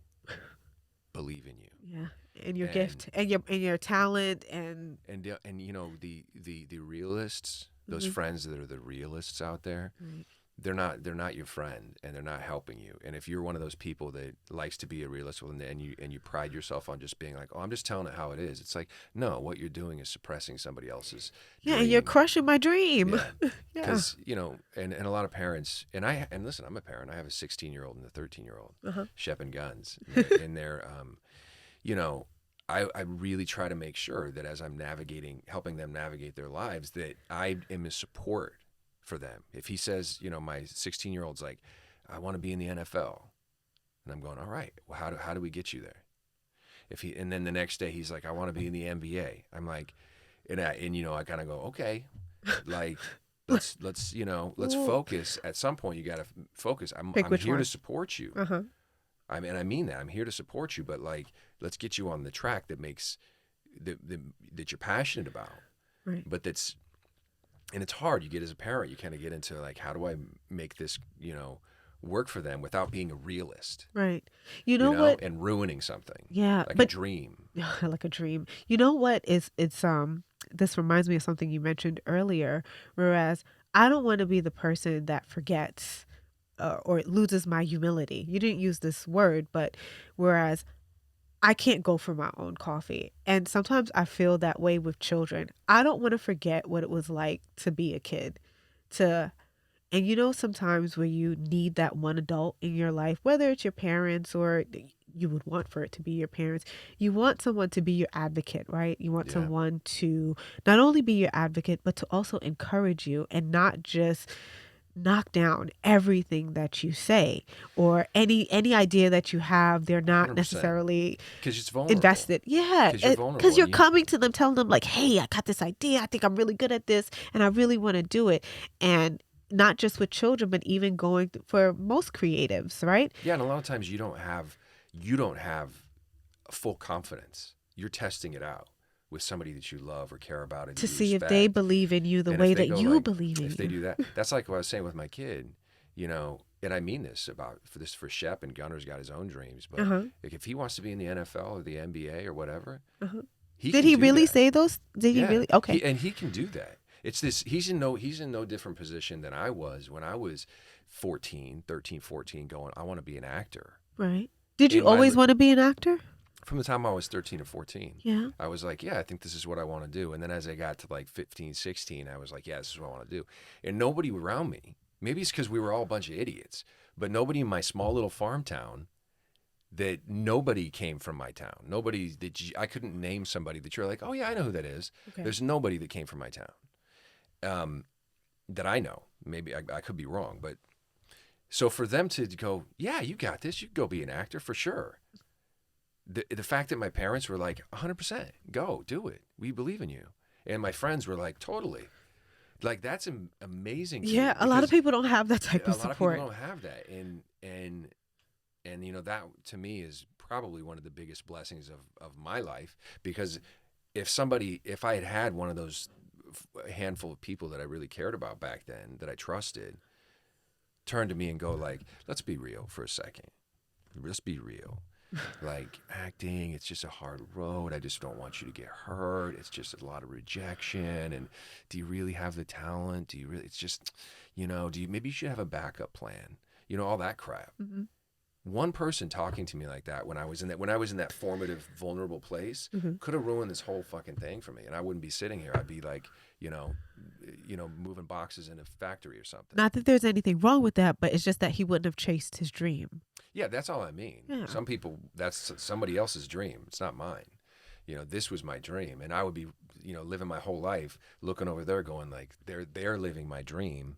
believe in you. Yeah. And your And gift and your talent and and the realists, those mhm. friends that are the realists out there, Right. they're not your friend, and they're not helping you. And if you're one of those people that likes to be a realist, and you pride yourself on just being like, oh, I'm just telling it how it is, it's like, no, what you're doing is suppressing somebody else's Yeah, and you're dream. crushing my dream. Yeah, Yeah. because and a lot of parents, and listen, I'm a parent. I have a 16-year-old and a 13-year-old, Uh-huh. Shep and Guns, and they're you know, I really try to make sure that as I'm helping them navigate their lives, that I am a support for them. If he says, my 16-year-old's like, I want to be in the NFL, and I'm going, all right, well, how do we get you there? And then the next day he's like, I want to be in the NBA. I'm like, I kind of go, okay, like let's Ooh. focus. At some point, you got to focus. Pick I'm which here to one. support you. Uh-huh. I mean that. I'm here to support you, but like, let's get you on the track that makes that you're passionate about. Right. But and it's hard. You get as a parent, you kind of get into like, how do I make this, work for them without being a realist, Right. You know what? and ruining something Yeah, like a but dream. like a dream. You know what is it's this reminds me of something you mentioned earlier, whereas I don't want to be the person that forgets or loses my humility. You didn't use this word, but whereas I can't go for my own coffee. And sometimes I feel that way with children. I don't want to forget what it was like to be a kid, to and sometimes where you need that one adult in your life, whether it's your parents or you would want for it to be your parents, you want someone to be your advocate, right? You want Yeah, someone to not only be your advocate, but to also encourage you and knock down everything that you say, or any idea that you have. They're not 100%. necessarily Because it's vulnerable. invested. Yeah, Because you're because vulnerable you're and you. coming to them, telling them like, "Hey, I got this idea. I think I'm really good at this, and I really want to do it." And not just with children, but even going for most creatives, right? Yeah, and a lot of times you don't have full confidence. You're testing it out with somebody that you love or care about or that To you see if they respect. believe in you the And if way they that go you like, believe in if they you. do that, that's like what I was saying with my kid, and I mean this about for Shep, and Gunner's got his own dreams, Uh but huh. like if he wants to be in the NFL or the NBA or whatever, Uh huh. he Did can he do really that. say those? Did he Yeah, really? Okay. he can do that. It's this. He's in no different position than I was when I was 14, 13, 14, going, I want to be an actor. Right. Did you In my always want to be an actor? From the time I was 13 or 14, Yeah. I was like, yeah, I think this is what I want to do. And then as I got to like 15, 16, I was like, yeah, this is what I want to do. And nobody around me, maybe it's because we were all a bunch of idiots, but nobody in my small little farm town, that nobody came from my town. Nobody I couldn't name somebody that you're like, oh yeah, I know who that is. Okay. There's nobody that came from my town that I know. Maybe I could be wrong, but so for them to go, yeah, you got this. You can go be an actor for sure. The fact that my parents were like 100% go do it, we believe in you, and my friends were like totally, like that's amazing to Yeah, me a lot of because people don't have that type a of lot of people support. don't have that, and that to me is probably one of the biggest blessings of my life, because if I had one of those handful of people that I really cared about back then, that I trusted, turn to me and go like, let's be real for a second, let's be real. Like acting, it's just a hard road. I just don't want you to get hurt. It's just a lot of rejection. And do you really have the talent? Do you really? It's just, maybe you should have a backup plan. All that crap. Hmm. One person talking to me like that when I was in that formative, vulnerable place Hmm. could have ruined this whole fucking thing for me, and I wouldn't be sitting here. I'd be like, moving boxes in a factory or something. Not that there's anything wrong with that, but it's just that he wouldn't have chased his dream. Yeah, that's all I mean. Yeah. Some people, that's somebody else's dream. It's not mine. This was my dream, and I would be, living my whole life looking over there, going like, they're living my dream,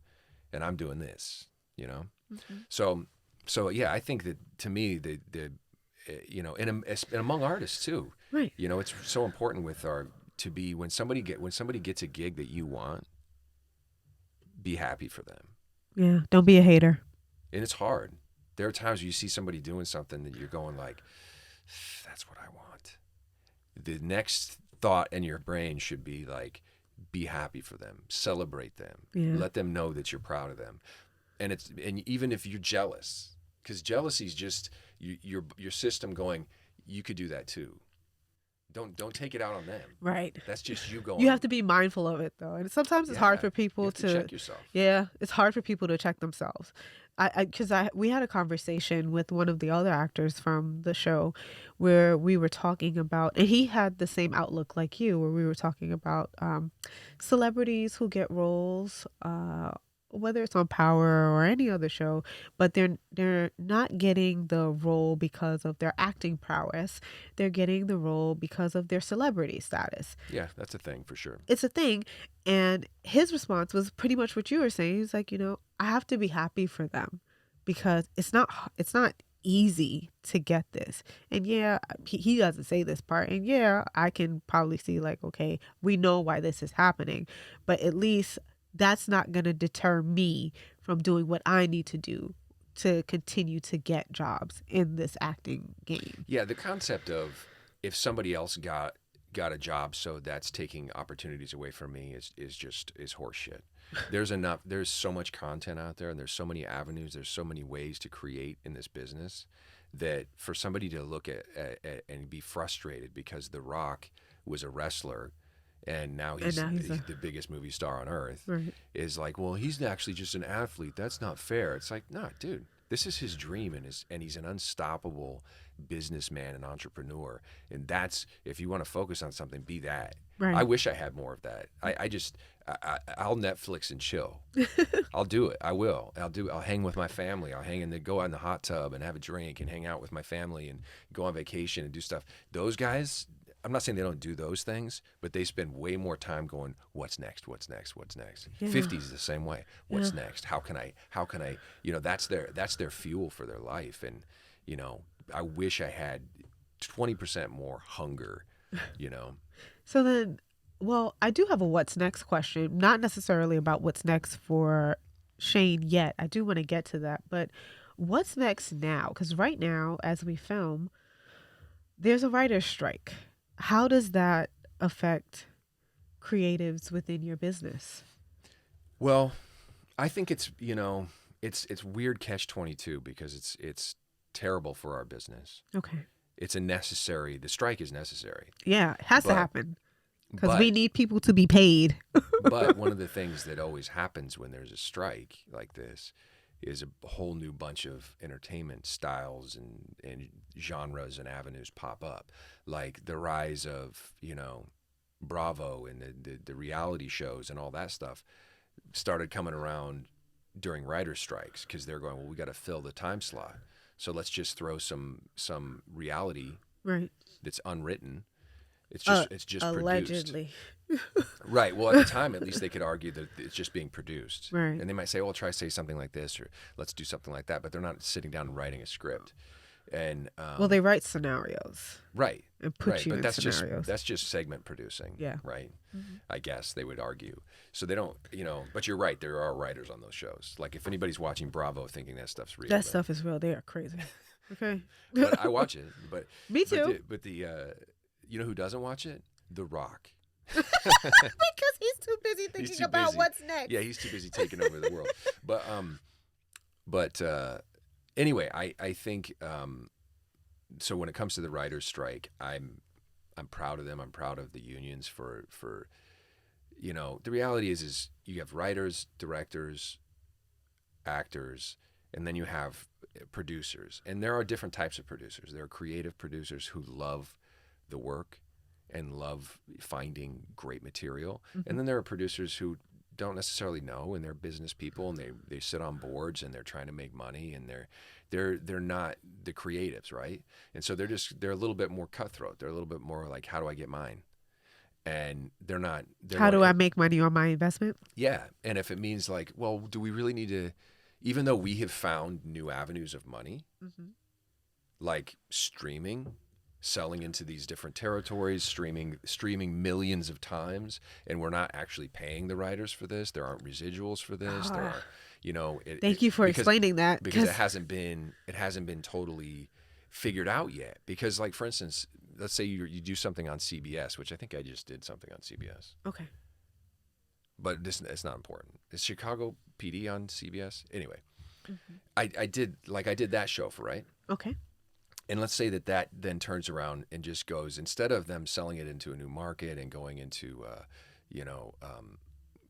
and I'm doing this. Hmm. So yeah, I think that to me, and among artists too, Right. it's so important when somebody gets a gig that you want, be happy for them, Yeah. Don't be a hater. and it's hard. There are times you see somebody doing something that you're going like, that's what I want. The next thought in your brain should be like, be happy for them, celebrate them, Yeah. let them know that you're proud of them. And even if you're jealous, because jealousy is just your system going, you could do that too. Don't take it out on them. Right. That's just you going. You have to be mindful of it though, and sometimes it's hard Yeah, for you people have to to. check yourself. Yeah, it's hard for people to check themselves. Because we had a conversation with one of the other actors from the show, where we were talking about, and he had the same outlook like you, where we were talking about celebrities who get roles, whether it's on Power or any other show, but they're not getting the role because of their acting prowess. They're getting the role because of their celebrity status. Yeah, that's a thing for sure. It's a thing. And his response was pretty much what you were saying. He's like, I have to be happy for them, because it's not easy to get this. And yeah, he doesn't say this part. And yeah, I can probably see like, okay, we know why this is happening, but at least that's not going to deter me from doing what I need to do to continue to get jobs in this acting game. Yeah, the concept of if somebody else got a job, so that's taking opportunities away from me is horseshit. There's so much content out there, and there's so many avenues, there's so many ways to create in this business, that for somebody to look at and be frustrated because The Rock was a wrestler and now he's the biggest movie star on earth, Right. is like, well, he's actually just an athlete. That's not fair. It's like, nah, dude, this is his dream, and he's an unstoppable businessman and entrepreneur. And that's, if you want to focus on something, be that. Right. I wish I had more of that. I'll Netflix and chill. I'll do it. I will. I'll hang with my family. Go out in the hot tub and have a drink and hang out with my family and go on vacation and do stuff. Those guys, I'm not saying they don't do those things, but they spend way more time going, what's next? What's next? What's next? Yeah. 50s is the same way. Yeah. What's next? How can I, that's their fuel for their life. And, I wish I had 20% more hunger, you know. So then, well, I do have a what's next question, not necessarily about what's next for Shane yet. I do want to get to that, but what's next now? Because right now, as we film, there's a writer's strike. How does that affect creatives within your business? Well, I think it's weird catch 22 because it's terrible for our business. Okay. The strike is necessary. Yeah, it has to But happen because we but need people to be paid. but one of the things that always happens when there's a strike like this is a whole new bunch of entertainment styles and genres and avenues pop up. Like the rise of, Bravo and the reality shows and all that stuff started coming around during writer strikes because they're going, well, we got to fill the time slot. So let's just throw some reality Right. that's unwritten. It's just Allegedly. produced. Right. Well, at the time, at least they could argue that it's just being produced. Right. And they might say, "Well, try to say something like this, or let's do something like that." But they're not sitting down and writing a script. And Well, they write scenarios right, and put right. you But in that's scenarios. that's just segment producing. Yeah. Right. I guess they would argue. So they don't, But you're right. There are writers on those shows. Like if anybody's watching Bravo thinking that stuff's real, That stuff is real. They are crazy. Okay. But I watch it. But Me too. But the you know who doesn't watch it? The Rock. Because he's too busy thinking too about busy. what's next. Yeah, he's too busy taking over the world. But anyway, I think so. When it comes to the writers' strike, I'm proud of them. I'm proud of the unions for the reality is you have writers, directors, actors, and then you have producers. And there are different types of producers. There are creative producers who love the work and love finding great material. And then there are producers who don't necessarily know, and they're business people, and they sit on boards and they're trying to make money, and they're not the creatives, right? And so they're a little bit more cutthroat. They're a little bit more like, how do I get mine? And they're not. How do I make money on my investment? Yeah, and if it means like, well, do we really need to? Even though we have found new avenues of money, like streaming, selling into these different territories, streaming millions of times, and we're not actually paying the writers for this. There aren't residuals for this. There are, Thank you for explaining that, because it hasn't been totally figured out yet. Because, like, for instance, let's say you do something on CBS, which I think I just did something on CBS. Okay. But it's not important. Is Chicago PD on CBS? Anyway, I did that show for, right? Okay. And let's say that then turns around and just goes, instead of them selling it into a new market and going into,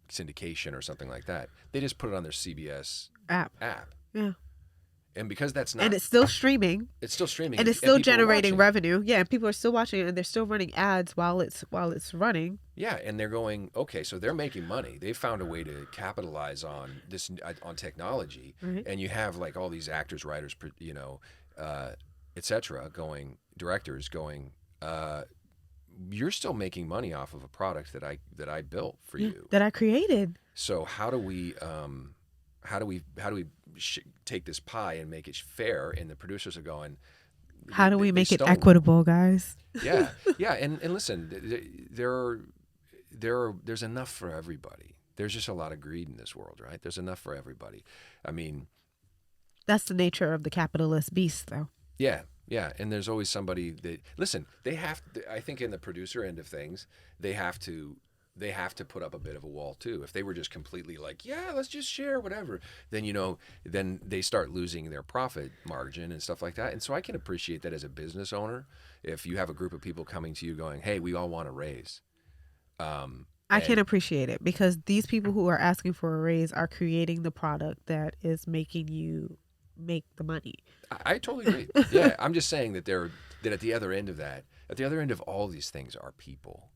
syndication or something like that, they just put it on their CBS app. Yeah. And because that's not, And it's still streaming. It's still streaming, And it's still generating revenue. Yeah, and people are still watching it, and they're still running ads while it's running. Yeah, and they're going, okay, so they're making money. They found a way to capitalize on this, on technology, and you have like all these actors, writers, etc. directors going, you're still making money off of a product that I built for you, that I created. So how do we take this pie and make it fair? And the producers are going, how do we make it equitable, guys? Yeah, and listen, there's enough for everybody. There's just a lot of greed in this world, right? There's enough for everybody. I mean, that's the nature of the capitalist beast, though. Yeah, and there's always somebody that, listen, they have to, I think in the producer end of things, they have to put up a bit of a wall too. If they were just completely like, yeah, let's just share whatever, then then they start losing their profit margin and stuff like that. And so I can appreciate that as a business owner, if you have a group of people coming to you going, hey, we all want a raise. I can appreciate it because these people who are asking for a raise are creating the product that is making you make the money. I totally agree. Yeah, I'm just saying that that at the other end of that, at the other end of all these things are people,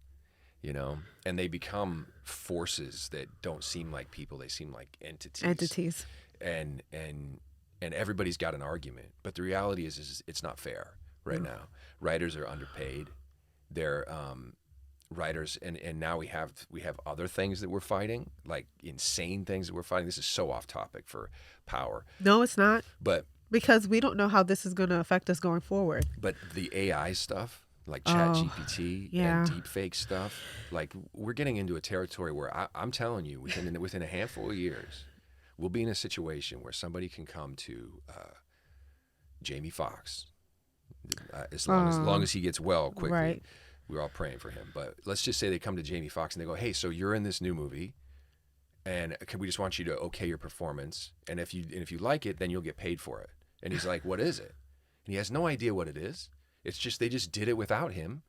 and they become forces that don't seem like people; they seem like entities. And everybody's got an argument, but the reality is it's not fair right now. Writers are underpaid. They're writers, and now we have other things that we're fighting, like insane things that we're fighting. This is so off topic for Power, No, it's not. but Because we don't know how this is going to affect us going forward. the AI stuff, like Chat Oh, GPT and yeah. deepfake stuff, like we're getting into a territory where I'm telling you, within a handful of years, we'll be in a situation where somebody can come to Jamie Foxx, as long as he gets well quickly. Right. We're all praying for him, but let's just say they come to Jamie Foxx and they go, "Hey, so you're in this new movie, and we just want you to okay your performance, and if you like it, then you'll get paid for it." And he's like, "What is it?" And he has no idea what it is. It's just they just did it without him,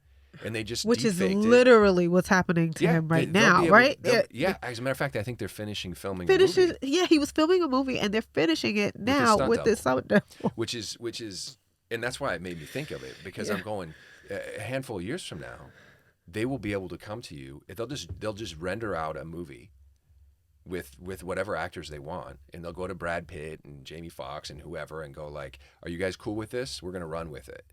and they just Which is deepfaked it. literally what's happening to him right now, right? Yeah, as a matter of fact, I think they're finishing filming the Finishes. movie, Yeah, he was filming a movie, and they're finishing it with now stunt with this double, stunt double. which is, and that's why it made me think of it, because Yeah. I'm going, a handful of years from now, they will be able to come to you. They'll just render out a movie with whatever actors they want, and they'll go to Brad Pitt and Jamie Foxx and whoever and go like, "Are you guys cool with this? We're gonna run with it."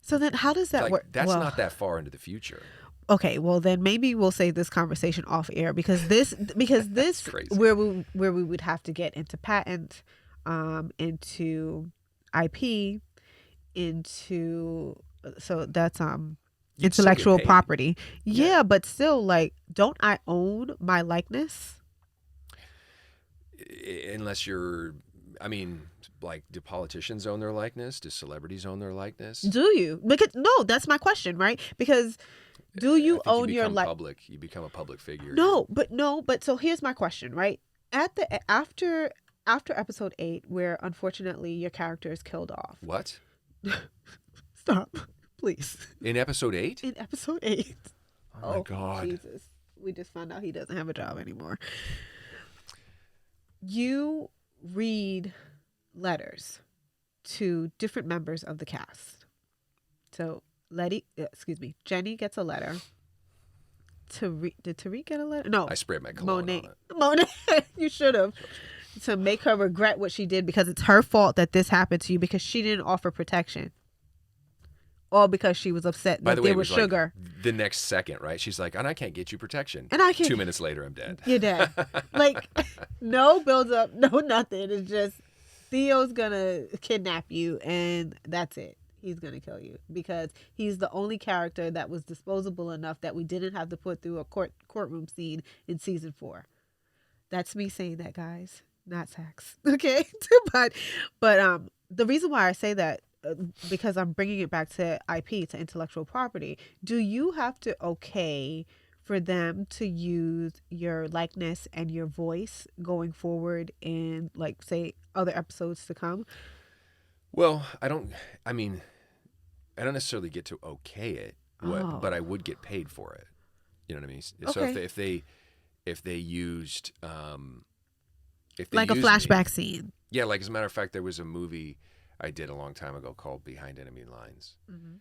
So then, how does that Like work? that's Well, not that far into the future. okay. Well, then maybe we'll save this conversation off air because this Crazy. where we would have to get into patent, into IP, into so that's You'd still get intellectual paid. property. Yeah. Yeah, but still, like, don't I own my likeness? Unless you're, I mean, like, do politicians own their likeness? Do celebrities own their likeness? Do you? Because no, that's my question, right? Because do I you think own you your become like? public. You become a public figure. No, but so here's my question, right? At the after episode 8, where unfortunately your character is killed off. What? Stop, please. In episode 8? In episode 8. Oh my God. Jesus. We just found out he doesn't have a job anymore. You read letters to different members of the cast. So Jenny gets a letter. Did Tariq get a letter? No. I sprayed my cologne on it. Monet, you should have. To make her regret what she did because it's her fault that this happened to you because she didn't offer protection. All because she was upset By that the way, there it was was sugar. like the next second, right? She's like, "And I can't get you protection." And I can't. 2 minutes later, I'm dead. You're dead. Like, no build up, no nothing. It's just Theo's gonna kidnap you and that's it. He's gonna kill you because he's the only character that was disposable enough that we didn't have to put through a courtroom scene in season 4. That's me saying that, guys, not Saxe. Okay, but the reason why I say that because I'm bringing it back to IP, to intellectual property. Do you have to okay for them to use your likeness and your voice going forward in, like, say, other episodes to come? Well, I mean, I don't necessarily get to okay it, Oh. but I would get paid for it. You know what I mean? So Okay. if they used if they Like a used me- flashback scene. yeah, like as a matter of fact, there was a movie I did a long time ago called Behind Enemy Lines. Mm-hmm.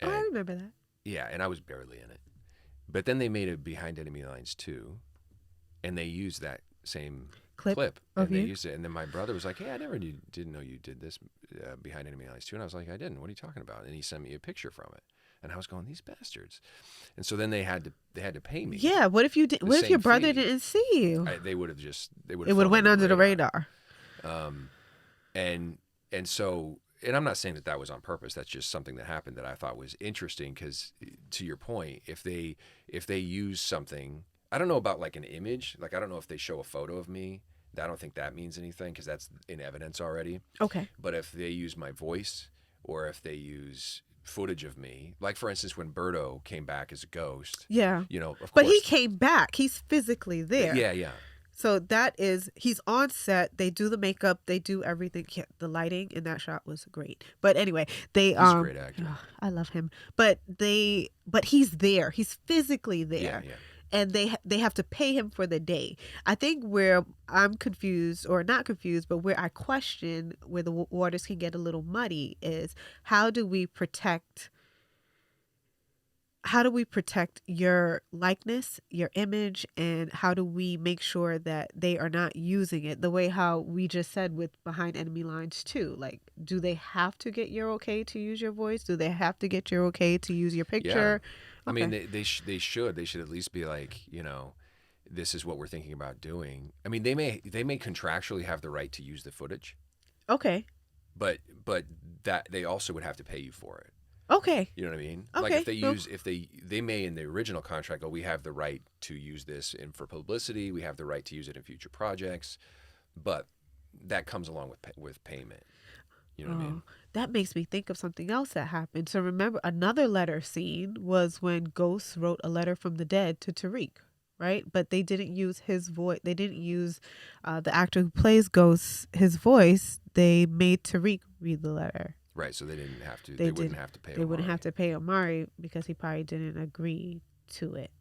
And, Oh, I remember that. yeah, and I was barely in it. But then they made a Behind Enemy Lines 2, and they used that same clip of and they you? used it. And then my brother was like, "Hey, I never didn't know you did this Behind Enemy Lines 2." And I was like, "I didn't. What are you talking about?" And he sent me a picture from it. And I was going, "These bastards!" And so then they had to pay me. Yeah. What if you did? What if same your brother fee. didn't see you? They would have It would have went under the radar. And so, and I'm not saying that was on purpose. That's just something that happened that I thought was interesting because, to your point, if they use something, I don't know about like an image. Like I don't know if they show a photo of me. I don't think that means anything because that's in evidence already. Okay. But if they use my voice or if they use footage of me, like for instance when Berto came back as a ghost, Yeah. you know, of But course, he came back. He's physically there. yeah. So he's on set. They do the makeup. They do everything. Yeah, the lighting in that shot was great. But anyway, He's a great actor. I love him. But he's there. He's physically there. Yeah. And they have to pay him for the day. I think where I'm confused, or not confused, but where I question where the waters can get a little muddy is how do we protect how do we protect your likeness, your image, and how do we make sure that they are not using it the way how we just said with behind enemy lines too? Like, do they have to get your okay to use your voice? Do they have to get your okay to use your Yeah, picture? I mean Okay. they should at least be like, this is what we're thinking about doing. I mean, they may contractually have the right to use the footage, Okay. but that they also would have to pay you for it. Okay. You know what I mean? Like if Okay. they No. use if they may in the original contract go, we have the right to use this in for publicity, we have the right to use it in future projects, but that comes along with payment. You know what I mean? Oh, that makes me think of something else that happened. So remember, another letter scene was when Ghost wrote a letter from the dead to Tariq, right? But they didn't use his voice. They didn't use the actor who plays Ghost, his voice. They made Tariq read the letter. Right. So they didn't have to. They They wouldn't did. have to pay They wouldn't have Omari. to pay Omari because he probably didn't agree to it,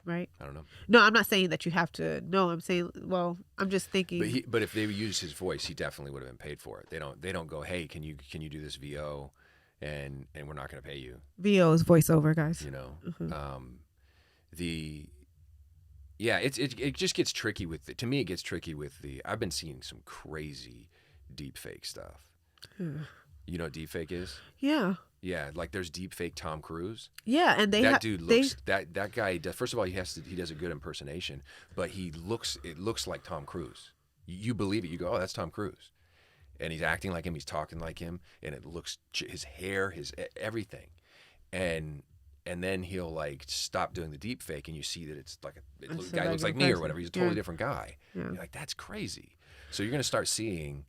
right? I don't know. No, I'm not saying that you have to. No, I'm saying, well, I'm just thinking But if they used his voice, he definitely would have been paid for it. They don't go, hey, can you do this VO, and we're not going to pay you. VO is voiceover, guys. You know, Hmm. the yeah, it just gets tricky with to me it gets tricky with the I've been seeing some crazy deep fake stuff. You know what deep fake is? Yeah, Yeah, like there's deep fake Tom Cruise. yeah, and That dude they looks that guy. First of all, he does a good impersonation, but it looks like Tom Cruise. You believe it. You go, oh, that's Tom Cruise, and he's acting like him. He's talking like him, and it looks his hair, his everything, and then he'll like stop doing the deep fake, and you see that it's like it's a guy looks regular like me or person. whatever. He's a Yeah, totally different guy. yeah. You're like, that's crazy. So you're gonna start seeing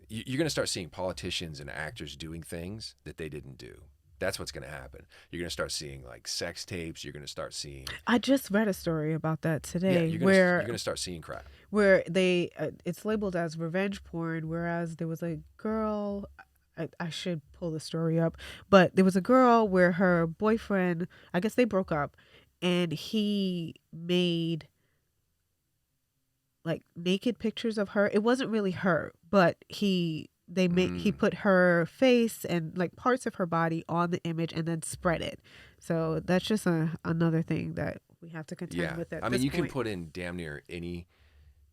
you're gonna start seeing politicians and actors doing things that they didn't do. That's what's going to happen. You're going to start seeing like sex tapes. You're going to start seeing, I just read a story about that yeah. today You're where going to start seeing crap. they it's labeled as revenge porn, whereas there was a girl. I should pull the story up, but there was a girl where her boyfriend, I guess they broke up, and he made like naked pictures of her. It wasn't really her, but he Mm, put her face and like parts of her body on the image and then spread it. So that's just another thing that we have to contend yeah. with at I mean, this you can point. put in damn near any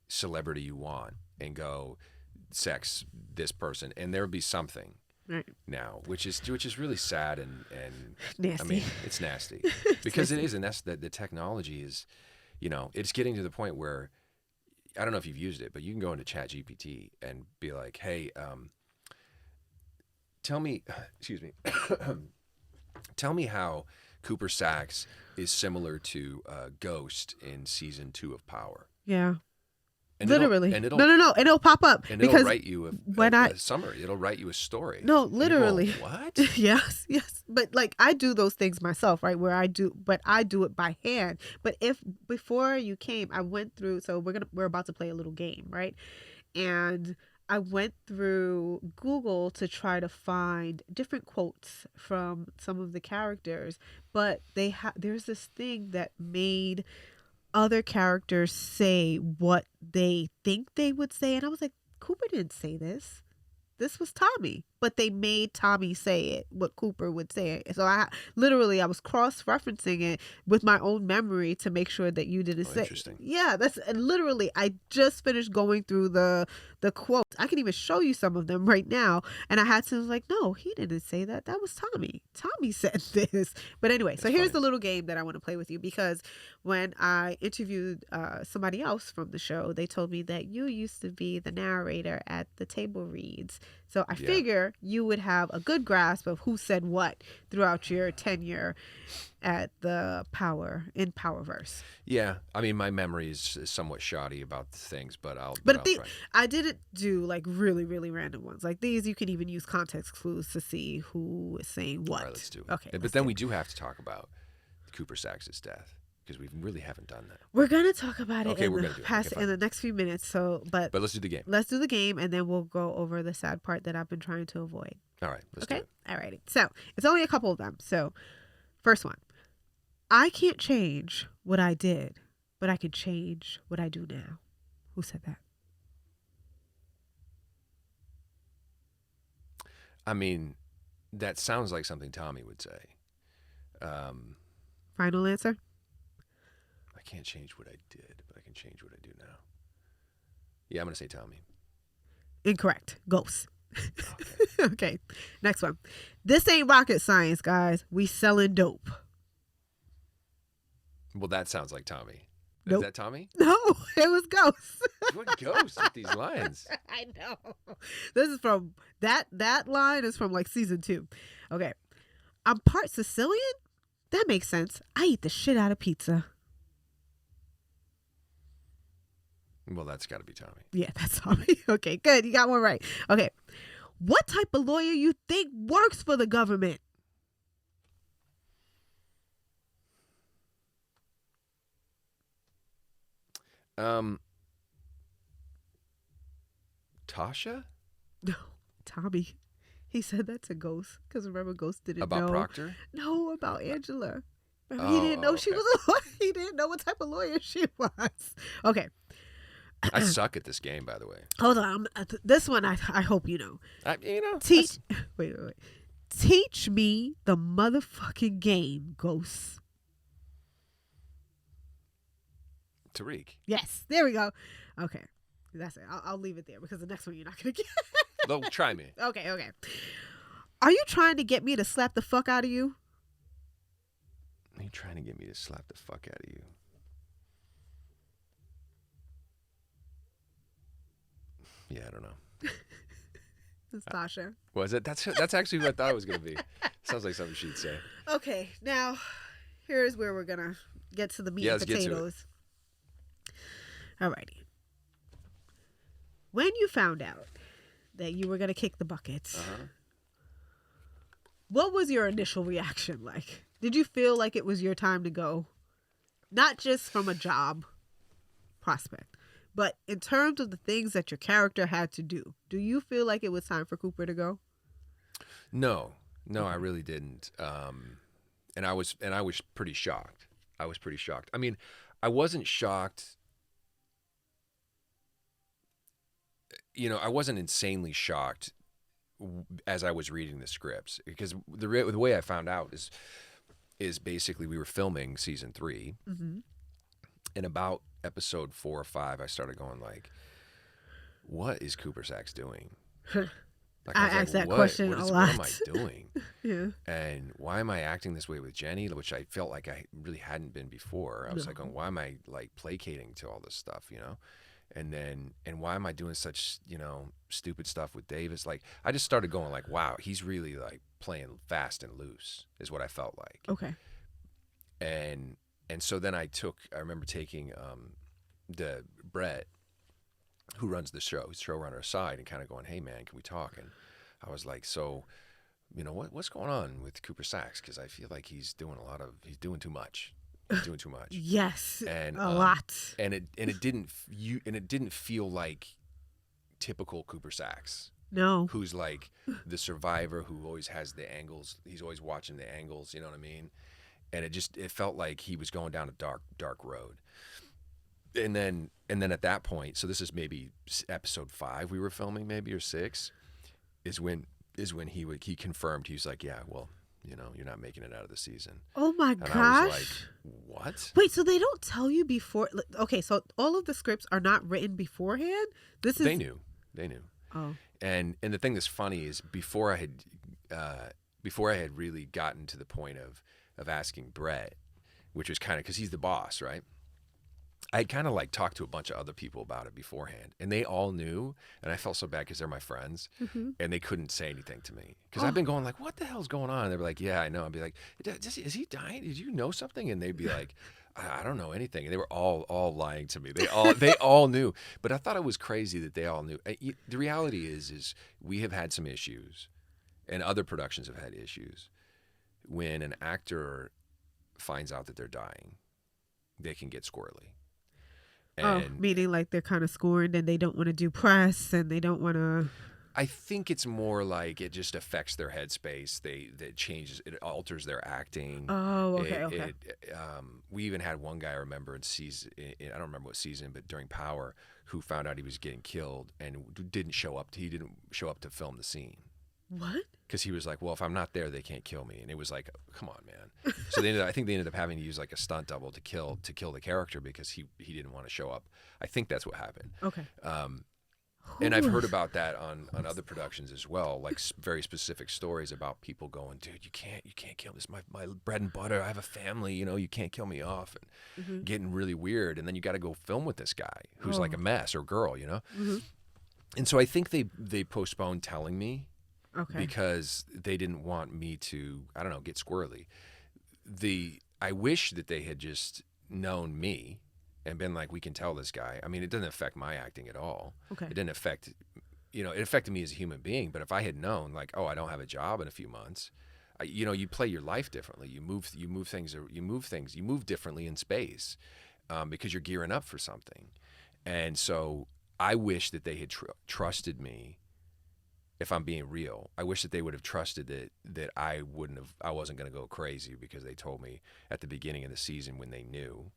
celebrity you want and go sex this person, and there'll be something Right. now, which is really sad and I Nasty. mean, it's nasty It's because it nasty. is, and that's the technology is, it's getting to the point where I don't know if you've used it, but you can go into Chat GPT and be like, hey, tell me, excuse me, tell me how Cooper Saxe is similar to Ghost in season 2 of Power, Yeah. and Literally. and No, no, no. And it'll pop up it'll because write you when I a summary. It'll write you a story, no, and you're going, literally. what? Yes, yes. But like I do those things myself, right? Where I do it by hand. But if before you came, I went through. So we're about to play a little game, right? And I went through Google to try to find different quotes from some of the characters, but there's this thing that made other characters say what they think they would say, and I was like, Cooper didn't say this. This was Tommy, but they made Tommy say it what Cooper would say it. So I was cross referencing it with my own memory to make sure that you didn't Oh, say. interesting. Yeah, that's and literally. I just finished going through the quotes. I can even show you some of them right now, and I had to like, no, he didn't say that. That was Tommy. Tommy said this. But anyway, so That's here's funny. the little game that I want to play with you because when I interviewed somebody else from the show, they told me that you used to be the narrator at the table reads. So I Yeah. figure you would have a good grasp of who said what throughout your tenure at the Powerverse. Yeah. I mean, my memory is somewhat shoddy about things, but But I'll try. I didn't do like really, really random ones. Like these, you can even use context clues to see who is saying All what. right, let's do Okay, it. But let's then do we it. do have to talk about Cooper Saxe's death because we really haven't done that. We're gonna talk about it Okay, in we're the gonna do it. Okay, past fine. in the next few minutes. So, but But let's do the game. let's do the game and then we'll go over the sad part that I've been trying to avoid. All right, let's do Okay? it. Alrighty. So it's only a couple of them. So first one. I can't change what I did, but I can change what I do now. Who said that? I mean, that sounds like something Tommy would say. Um, Final answer? I can't change what I did, but I can change what I do now. Yeah, I'm gonna say Tommy. Incorrect. Ghost. Okay. Okay. Next one. This ain't rocket science, guys. We selling dope. Well, that sounds like Tommy. Is Nope. that Tommy? No, it was Ghost. What ghost with these lines? I know. This is from that line is from like season 2. Okay. I'm part Sicilian? That makes sense. I eat the shit out of pizza. Well, that's got to be Tommy. Yeah, that's Tommy. Okay, good. You got one right. Okay. What type of lawyer you think works for the government? Tasha? No, Tommy. He said that to Ghost because remember Ghost didn't About know. Proctor? No, about Angela. Remember, Oh, he didn't know she okay. was a lawyer. He didn't know what type of lawyer she was. Okay, I suck at this game, by the way. hold on. This one I hope you know. Teach. Wait. Teach me the motherfucking game, Ghost. Tariq. Yes, there we go. Okay, that's it. I'll leave it there because the next one you're not gonna get. No, try me. Okay. Are you trying to get me to slap the fuck out of you? Are you trying to get me to slap the fuck out of you? Yeah, I don't know. It's Tasha. Was it? That's actually who I thought it was going to be. Sounds like something she'd say. Okay, now here's where we're gonna get to the meat and let's get to it. potatoes. Alrighty. When you found out that you were gonna kick the buckets, what was your initial reaction like? Did you feel like it was your time to go? Not just from a job prospect, but in terms of the things that your character had to do. Do you feel like it was time for Cooper to go? No, I really didn't. And I was pretty shocked. I mean, I wasn't shocked. I wasn't insanely shocked as I was reading the scripts because the way I found out is basically we were filming season 3, and about episode 4 or 5, I started going like, "What is Cooper Saxe doing?" Like, I asked that question a lot. What am I doing? Yeah. And why am I acting this way with Jenny, which I felt like I really hadn't been before. I was like, why am I like placating to all this stuff, and why am I doing such, stupid stuff with Davis? Like, I just started going like, wow, he's really like playing fast and loose is what I felt like. Okay. And so then I remember taking the Brett, who runs the show, his showrunner, aside and kind of going, hey man, can we talk? And I was like, so, what's going on with Cooper Saxe? Because I feel like he's doing too much. He's doing too much. Yes, and a lot. And it didn't feel like typical Cooper Saxe. No. Who's like the survivor who always has the angles. He's always watching the angles. You know what I mean? And it felt like he was going down a dark road. And then at that point, so this is maybe episode 5 we were filming, maybe, or 6, is when he confirmed. He was like, yeah, well, you're not making it out of the season. Oh my and gosh. I was like, what? Wait, so they don't tell you before? Okay, so all of the scripts are not written beforehand? They knew. Oh. And the thing that's funny is before I had really gotten to the point of asking Brett, which was kind of because he's the boss, right? I had kind of like talked to a bunch of other people about it beforehand, and they all knew, and I felt so bad because they're my friends, and they couldn't say anything to me because I've been going like, "What the hell's going on?" And they were like, "Yeah, I know." I'd be like, "Is he dying? Did you know something?" And they'd be like, "I don't know anything." And they were all lying to me. They all knew, but I thought it was crazy that they all knew. The reality is we have had some issues, and other productions have had issues when an actor finds out that they're dying, they can get squirrely. And meaning like they're kind of scorned and they don't want to do press and they don't want to. I think it's more like it just affects their headspace. It changes, it alters their acting. Oh, okay. We even had one guy I remember I don't remember what season, but during Power, who found out he was getting killed and didn't show up. He didn't show up to film the scene. What? Because he was like, well, if I'm not there, they can't kill me. And it was like, come on, man. So I think they ended up having to use like a stunt double to kill the character because he didn't want to show up. I think that's what happened. Okay. And I've Whew. heard about that on other productions as well, like very specific stories about people going, dude, you can't kill me. This is my bread and butter. I have a family, you can't kill me off, and getting really weird. And then you got to go film with this guy who's like a mess, or girl. And so I think they postponed telling me Okay. because they didn't want me to, I don't know, get squirrely. I wish that they had just known me and been like, we can tell this guy. I mean, it doesn't affect my acting at all. Okay. It didn't affect, it affected me as a human being. But if I had known, like, oh, I don't have a job in a few months, you play your life differently. You move things, you move differently in space because you're gearing up for something. And so I wish that they had trusted me. If I'm being real, I wish that they would have trusted that I wasn't going to go crazy because they told me at the beginning of the season when they knew.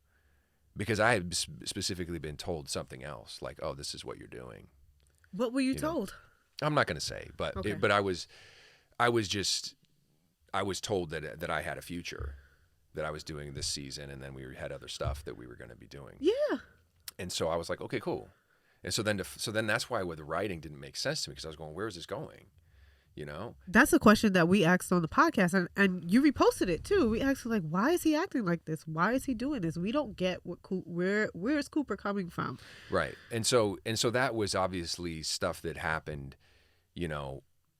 Because I had specifically been told something else, like, "Oh, this is what you're doing." What were you told? I'm not going to say, but Okay. but I was told that I had a future, that I was doing this season, and then we had other stuff that we were going to be doing. Yeah. And so I was like, okay, cool. And so then that's why the writing didn't make sense to me, because I was going, where is this going? That's a question that we asked on the podcast, and you reposted it too. We asked like, why is he acting like this? Why is he doing this? We don't get where is Cooper coming from? Right. And so that was obviously stuff that happened,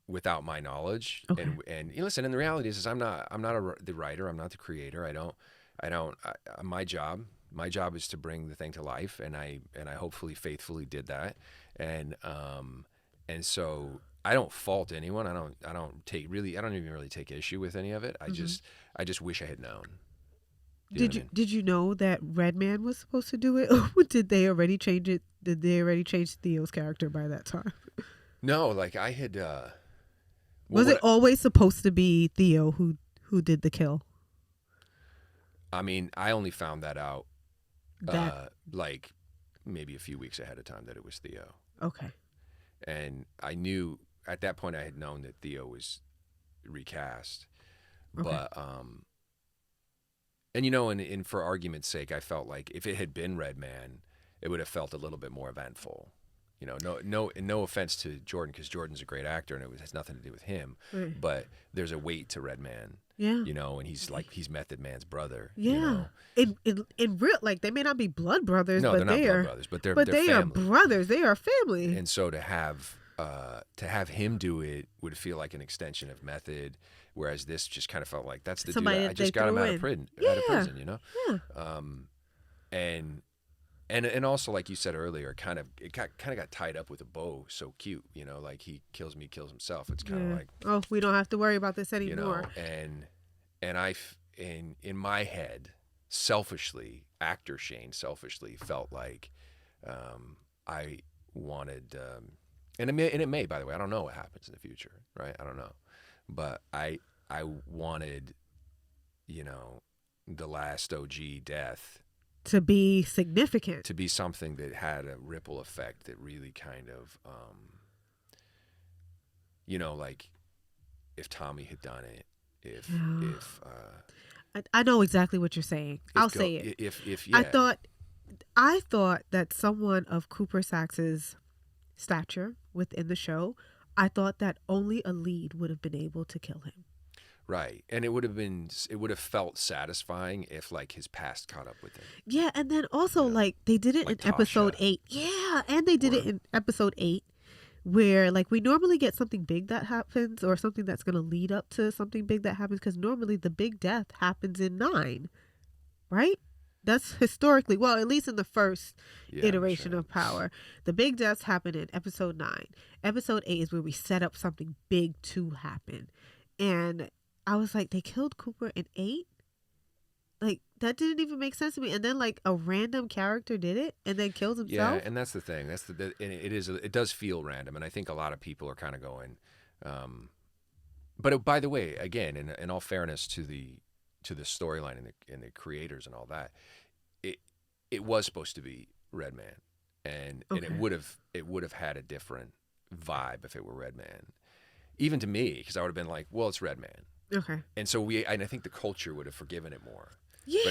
without my knowledge. Okay. And listen, and the reality is I'm not the writer. I'm not the creator. My job is to bring the thing to life, and I hopefully faithfully did that. And so I don't fault anyone. I don't even really take issue with any of it. I just wish I had known. Did you know that Redman was supposed to do it? Or did they already change it? Did they already change Theo's character by that time? No, like I had. Was it always supposed to be Theo who did the kill? I mean, I only found that out like maybe a few weeks ahead of time that it was Theo. Okay. And I knew at that point I had known that Theo was recast. Okay. But and for argument's sake, I felt like if it had been Redman, it would have felt a little bit more eventful. No offense to Jordan, because Jordan's a great actor and it has nothing to do with him. Right. But there's a weight to Redman. Yeah. And he's Method Man's brother. Yeah. In real, like, they may not be blood brothers, No, but they're not blood brothers, but they are family. brothers. They are family. And so to have him do it would feel like an extension of Method, whereas this just kind of felt like that's the Somebody dude I just got him out of prison. Yeah. And also, like you said earlier, it kind of got tied up with a bow. So cute, like he kills himself. It's kind of like, oh, we don't have to worry about this anymore. And in my head, selfishly, actor Shane selfishly felt like I wanted, and it may, by the way, I don't know what happens in the future, right? I don't know, but I wanted, the last OG death to be significant, to be something that had a ripple effect that really kind of, like if Tommy had done it, if I know exactly what you're saying. I'll say it. If I thought that someone of Cooper Saxe's stature within the show, I thought that only a lead would have been able to kill him. Right. And it would have felt satisfying if like his past caught up with him. Yeah, and then also like they did it like in episode Tasha. 8. Yeah, and they did it in episode 8 where like we normally get something big that happens or something that's going to lead up to something big that happens, because normally the big death happens in 9. Right? That's historically, well, at least in the first iteration of Power. The big deaths happen in episode 9. Episode 8 is where we set up something big to happen. And I was like, they killed Cooper in 8? Like, that didn't even make sense to me. And then, like, a random character did it and then killed himself? Yeah, and that's the thing. And it does feel random. And I think a lot of people are kind of going, but by the way, again, in all fairness to the storyline and the creators and all that, it was supposed to be Redman. And it would have had a different vibe if it were Redman. even to me, because I would have been like, well, it's Redman. Okay. And so and I think the culture would have forgiven it more. Yeah.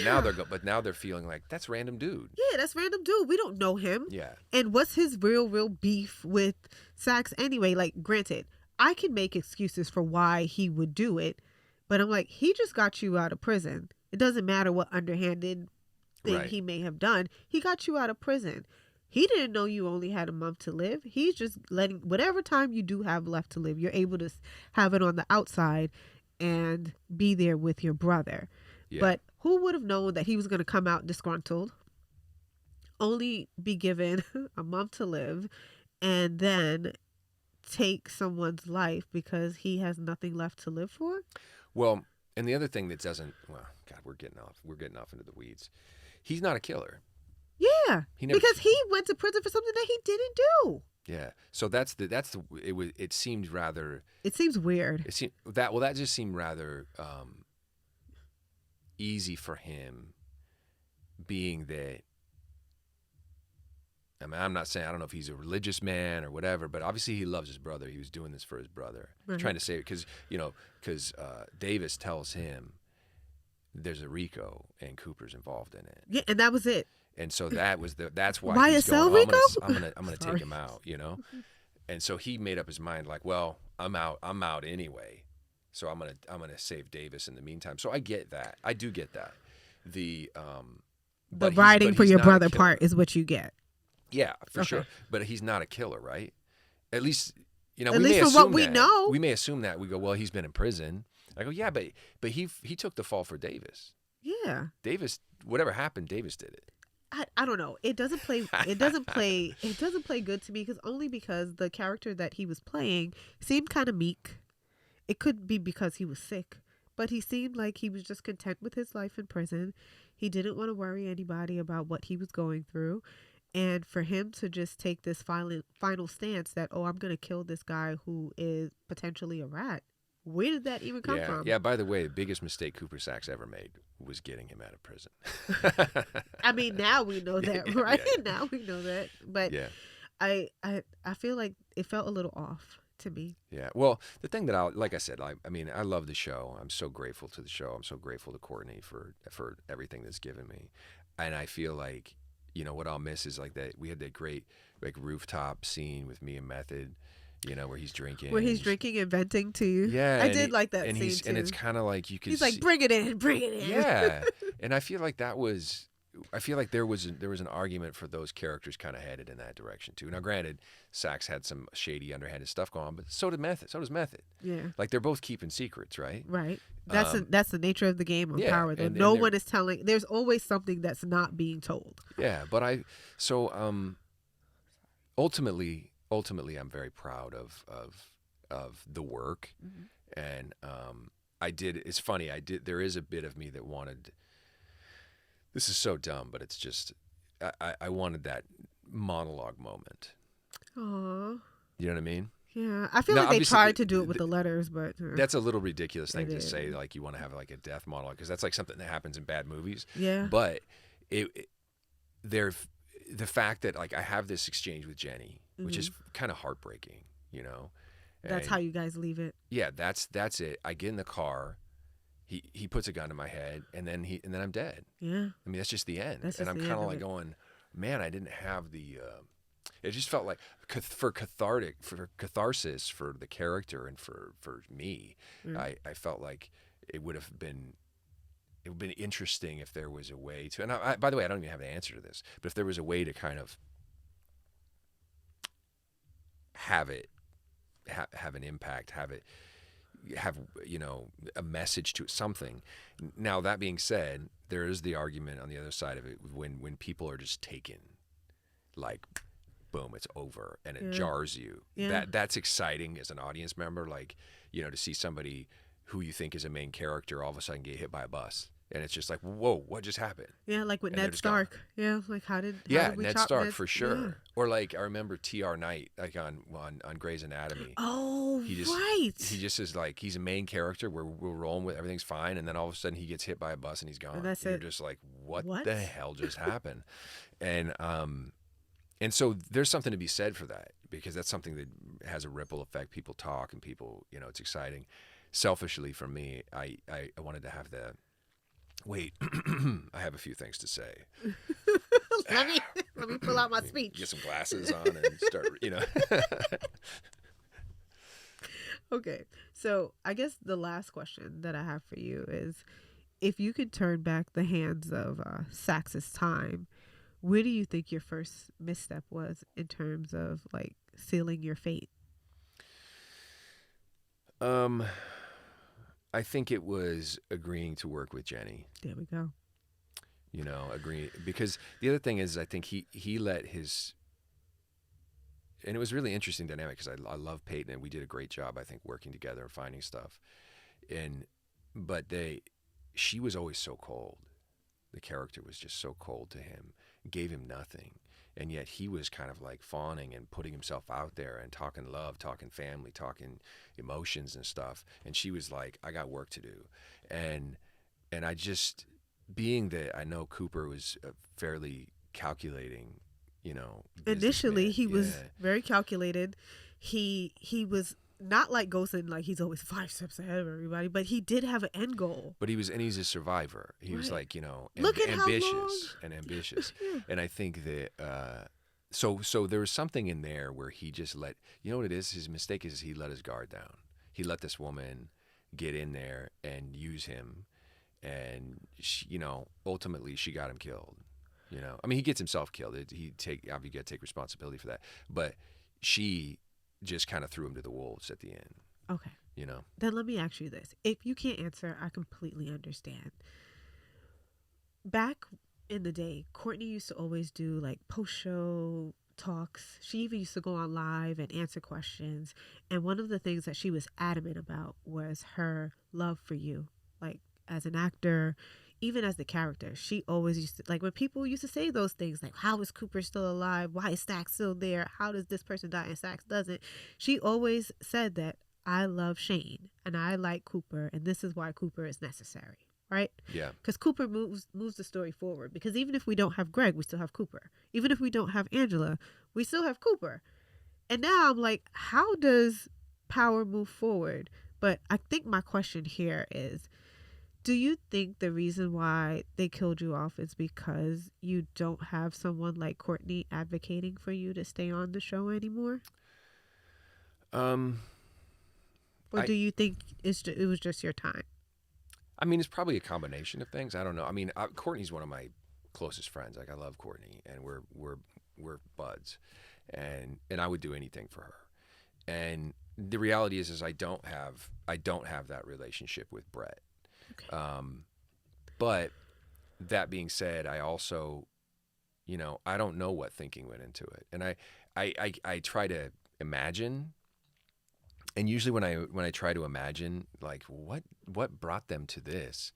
But now they're feeling like that's random dude. Yeah, that's random dude. We don't know him. Yeah. And what's his real beef with Saxe anyway? Like, granted, I can make excuses for why he would do it, but I'm like, he just got you out of prison. It doesn't matter what underhanded thing Right. he may have done. He got you out of prison. He didn't know you only had a month to live. He's just letting whatever time you do have left to live, you're able to have it on the outside and be there with your brother. Yeah. But who would have known that he was going to come out disgruntled, only be given a month to live, and then take someone's life because he has nothing left to live for? Well, and the other thing that doesn't, well, God, we're getting off into the weeds. He's not a killer. Yeah, He never, because he went to prison for something that he didn't do. yeah. So it seemed rather. It seems weird. It seemed that just seemed rather easy for him, being that. I mean, I'm not saying, I don't know if he's a religious man or whatever, but obviously he loves his brother. He was doing this for his brother, trying to save it because Davis tells him there's a RICO and Cooper's involved in it. Yeah, and that was it. And so that's why he's YSL going, RICO? I'm gonna take him out, And so he made up his mind, like, well, I'm out anyway, so I'm gonna save Davis in the meantime. So I get that. I do get that. The riding for he's your not a brother killer. part is what you get. Yeah, for Okay. sure. But he's not a killer, right? At least, At we least may from assume what we that. know. We may assume that. We go, well, he's been in prison. I go, yeah, but he took the fall for Davis. Yeah. Davis, whatever happened, Davis did it. I don't know. It doesn't play good to me because the character that he was playing seemed kind of meek. It could be because he was sick, but he seemed like he was just content with his life in prison. He didn't want to worry anybody about what he was going through. And for him to just take this final stance that, oh, I'm going to kill this guy who is potentially a rat. Where did that even come from? Yeah, by the way, the biggest mistake Cooper Saxe ever made was getting him out of prison. I mean, now we know that, right? Yeah. Now we know that. But Yeah. I feel like it felt a little off to me. Yeah. Well, the thing that like I said, I mean, I love the show. I'm so grateful to the show. I'm so grateful to Courtney for everything that's given me. And I feel like, what I'll miss is like that we had that great like rooftop scene with me and Method, where he's drinking. Where he's drinking and venting to you. Yeah. I did like that scene too. And it's kind of like you could He's like, bring it in. Yeah. And I feel like there was an argument for those characters kind of headed in that direction too. Now, granted, Saxe had some shady, underhanded stuff going on, but so does Method. Yeah. Like they're both keeping secrets, right? Right. That's the nature of the game of power. Though and no one is telling. There's always something that's not being told. Yeah, but ultimately, I'm very proud of the work, and I did. It's funny. There is a bit of me that wanted. This is so dumb, but it's just I wanted that monologue moment. Aww. You know what I mean? Yeah, I feel like they tried to do it with the letters, but that's a little ridiculous thing to say. Like you want to have like a death monologue because that's like something that happens in bad movies. Yeah. But the fact that like I have this exchange with Jenny, which is kind of heartbreaking, That's how you guys leave it. Yeah, that's it. I get in the car. He puts a gun to my head, and then I'm dead. Yeah. I mean, that's just the end. That's and I'm just the kind of end of like it. going, man, I didn't have the. It just felt like for catharsis for the character and for me, I felt like it would have been interesting if there was a way to. And by the way, I don't even have an answer to this, but if there was a way to kind of have it have an impact, have a message to it, something. Now that being said, there is the argument on the other side of it when people are just taken, like, boom, it's over, and it jars you. That's exciting as an audience member, like, to see somebody who you think is a main character all of a sudden get hit by a bus. And it's just like, whoa, what just happened? Yeah, like with And they're Ned just gone. Stark. Yeah, like how did we Ned chop Stark Ned? for sure. Yeah. Or like I remember T.R. Knight, like on Grey's Anatomy. Oh, right. He just is like, he's a main character. We're rolling with, everything's fine, and then all of a sudden he gets hit by a bus and he's gone. And that's You're it. just like, what the hell just happened? And so there's something to be said for that. because that's something that has a ripple effect. People talk and people, it's exciting. Selfishly for me, I wanted to have the wait. I have a few things to say. let me let me pull out my Let me get speech. some glasses on and start. Okay. So I guess the last question that I have for you is, if you could turn back the hands of Saxe's time, where do you think your first misstep was in terms of like sealing your fate? um, I think it was agreeing to work with Jenny. There we go. Agree, because the other thing is I think he let his, and it was really interesting dynamic because I love Peyton and we did a great job, I think, working together and finding stuff. And but she was always so cold. The character was just so cold to him, gave him nothing, and yet he was kind of like fawning and putting himself out there and talking love, talking family, talking emotions and stuff. And she was like, I got work to do. And I just, being that I know Cooper was a fairly calculating, Initially, businessman. he was Yeah. very calculated. He was not like Ghostin, like he's always 5 steps ahead of everybody, but he did have an end goal. But he's a survivor. He was Right. like, Look at how long. ambitious and ambitious. Yeah. And I think that, so there was something in there where he just let, what it is? His mistake is he let his guard down. He let this woman get in there and use him. And, ultimately she got him killed. I mean, he gets himself killed. Obviously got to take responsibility for that. But she just kind of threw him to the wolves at the end, Okay. you know? Then let me ask you this. If you can't answer, I completely understand. Back in the day, Courtney used to always do like post show talks. She even used to go on live and answer questions. And one of the things that she was adamant about was her love for you, like as an actor, even as the character. She always used to, like, when people used to say those things, like, how is Cooper still alive? Why is Saxe still there? How does this person die and Saxe doesn't? She always said that I love Shane and I like Cooper, and this is why Cooper is necessary. Right? Yeah. Because Cooper moves the story forward. Because even if we don't have Greg, we still have Cooper. Even if we don't have Angela, we still have Cooper. And now I'm like, how does power move forward? But I think my question here is, do you think the reason why they killed you off is because you don't have someone like Courtney advocating for you to stay on the show anymore? Um, Or I do you think it was just your time? I mean, it's probably a combination of things. I don't know. I mean, Courtney's one of my closest friends. Like, I love Courtney, and we're buds, and I would do anything for her. And the reality is I don't have that relationship with Brett. Okay. But that being said, I also, I don't know what thinking went into it, and I try to imagine. And usually when I try to imagine, like, what brought them to this,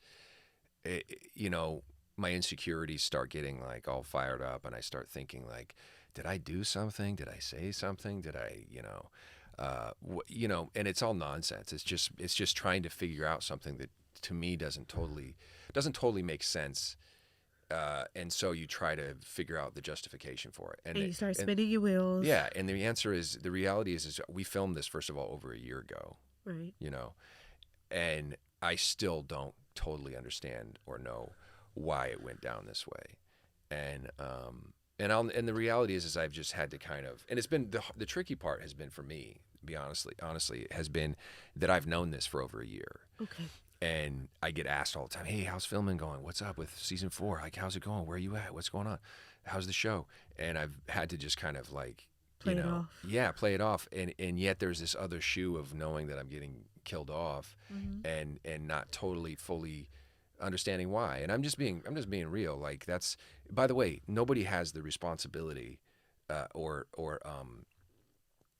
it, my insecurities start getting like all fired up, and I start thinking like, did I do something? Did I say something? Did I, and it's all nonsense. It's just trying to figure out something that to me doesn't totally make sense. And so you try to figure out the justification for it, And you start and spinning your wheels. yeah, and the reality is we filmed this first of all over a year ago, Right. you know, and I still don't totally understand or know why it went down this way, and the reality is I've just had to kind of, and it's been the tricky part has been for me, be honestly, has been that I've known this for over a year. Okay. And I get asked all the time, hey, how's filming going? What's up with season 4? Like, how's it going? Where are you at? What's going on? How's the show? And I've had to just kind of like, Play it off. yeah, play it off. And yet there's this other shoe of knowing that I'm getting killed off, Mm-hmm. and not totally fully understanding why. And I'm just being real. Like, that's, by the way, nobody has the responsibility, or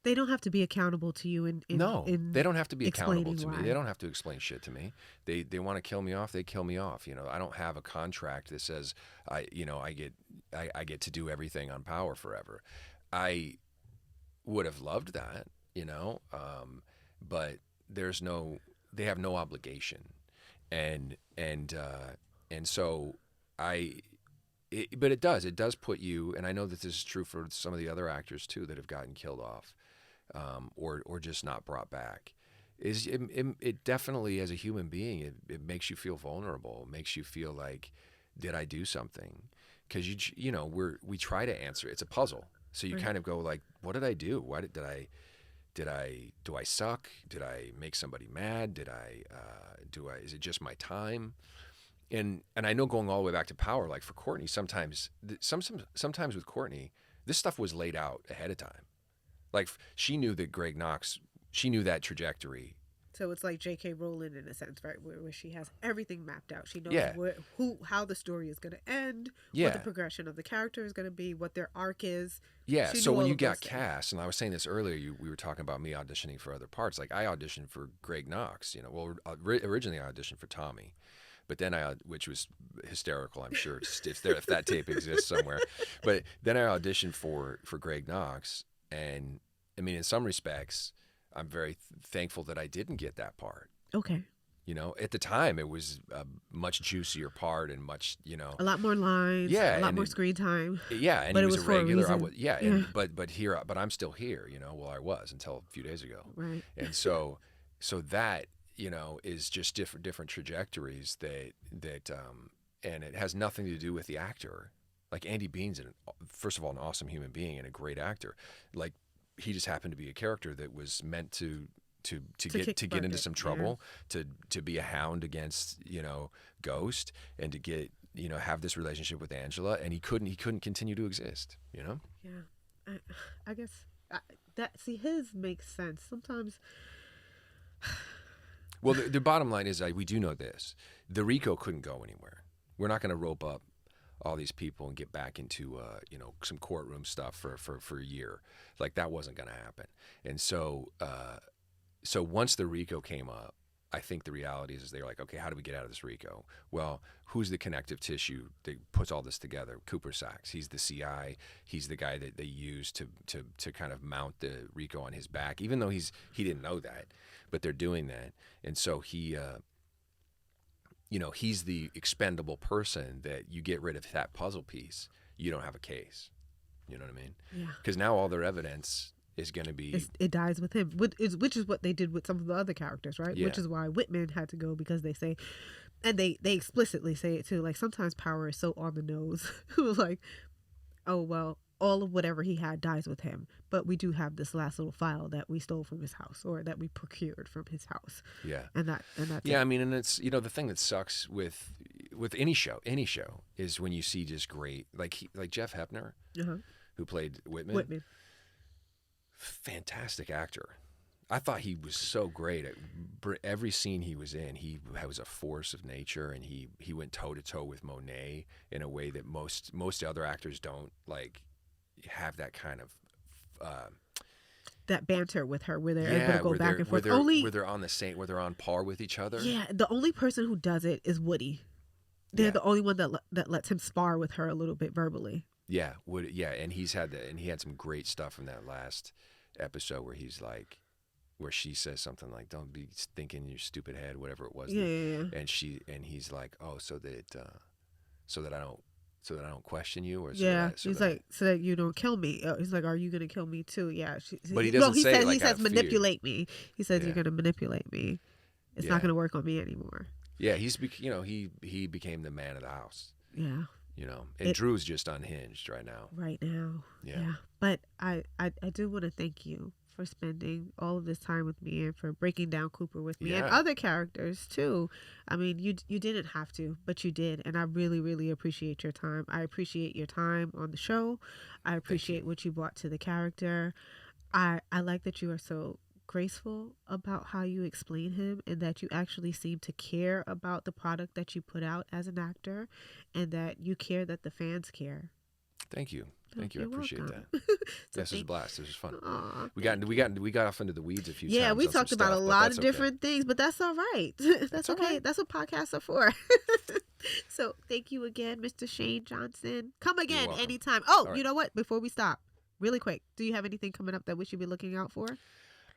They don't have to be accountable to you no, they in don't have to be accountable explaining to me. why. They don't have to explain shit to me. They want to kill me off. They kill me off. I don't have a contract that says I get to do everything on Power forever. I would have loved that, but they have no obligation, and so I but it does put you, and I know that this is true for some of the other actors too that have gotten killed off, or just not brought back. It definitely, as a human being, it makes you feel vulnerable. It makes you feel like, did I do something? Because we try to answer. It's a puzzle, so you Right. kind of go like, what did I do? Why do I suck? Did I make somebody mad? Is it just my time? And I know, going all the way back to Power, like for Courtney, sometimes with Courtney, this stuff was laid out ahead of time. Like, she knew that Greg Knox, she knew that trajectory. So it's like J.K. Rowling in a sense, right? Where she has everything mapped out. She knows Yeah, how the story is going to end, what the yeah, progression of the character is going to be, what their arc is. yeah. She So knew when all you of those got things. cast, and I was saying this earlier, we were talking about me auditioning for other parts. Like, I auditioned for Greg Knox. Well, originally I auditioned for Tommy, but then which was hysterical. I'm sure if that tape exists somewhere. But then I auditioned for Greg Knox, and I mean, in some respects, I'm very thankful that I didn't get that part. Okay. At the time, it was a much juicier part and much, A lot more lines, yeah, a lot more screen time, yeah, and but he it was was a for a regular. reason. Yeah, Yeah. but I'm still here. Well, I was until a few days ago, Right. and so that is just different trajectories and it has nothing to do with the actor. Like, Andy Bean's first of all, an awesome human being and a great actor. Like, he just happened to be a character that was meant to get into some trouble, to be a hound against Ghost, and to get have this relationship with Angela, and he couldn't continue to exist. Yeah. I guess his makes sense. Sometimes. Well, the bottom line is, we do know this: the Rico couldn't go anywhere. We're not going to rope up all these people and get back into some courtroom stuff for a year. Like, that wasn't going to happen. And so once the Rico came up, I think the reality is they're like, okay, how do we get out of this Rico? Well, who's the connective tissue that puts all this together? Cooper Saxe. He's the CI. He's the guy that they use to kind of mount the Rico on his back, even though he didn't know that, but they're doing that. And so he's the expendable person that you get rid of that puzzle piece, you don't have a case. You know what I mean? Yeah. Because now all their evidence is going to be. It dies with him, which is what they did with some of the other characters, right? Yeah. Which is why Whitman had to go, because they say, and they explicitly say it too. Like, sometimes Power is so on the nose. Like, oh well, all of whatever he had dies with him, but we do have this last little file that we stole from his house, or that we procured from his house. Yeah. And that's Yeah, it. I mean, and it's the thing that sucks with any show is when you see just great, like Jeff Hepner, Uh-huh. who played Whitman. Whitman. Fantastic actor. I thought he was so great at every scene he was in. He was a force of nature, and he went toe to toe with Monet in a way that most other actors don't, like, have that kind of That banter with her, where they're able to go back and forth. where they're on par with each other. Yeah, the only person who does it is Woody. They're Yeah. the only one that lets him spar with her a little bit verbally. Yeah, and he had some great stuff in that last episode where he's like, where she says something like, "Don't be thinking in your stupid head," whatever it was. Yeah. And he's like, "Oh, so that I don't question you," or He's like, so that you don't kill me. He's like, are you gonna kill me too? Yeah. But he doesn't say it like he says out of fear. manipulate me. He says, Yeah. you're gonna manipulate me. It's Yeah. not gonna work on me anymore. Yeah, he became the man of the house. Yeah. And Drew's just unhinged right now. Right now. Yeah. But I do want to thank you for spending all of this time with me, and for breaking down Cooper with me, and Yeah. other characters too. I mean, you didn't have to, but you did, and I really, really appreciate your time. I appreciate your time on the show. I appreciate what you brought to the character. I like that you are so graceful about how you explain him, and that you actually seem to care about the product that you put out as an actor, and that you care that the fans care. Thank you. Thank you. I You're appreciate welcome. that. So This was a blast. This was fun. Aw, We got off into the weeds a few times. yeah, we on some talked about stuff, a but lot that's of okay. different things, but that's all right. That's all okay. right. That's what podcasts are for. So thank you again, Mr. Shane Johnson. Come again welcome. anytime. Oh, All you right. know what? Before we stop, really quick, do you have anything coming up that we should be looking out for?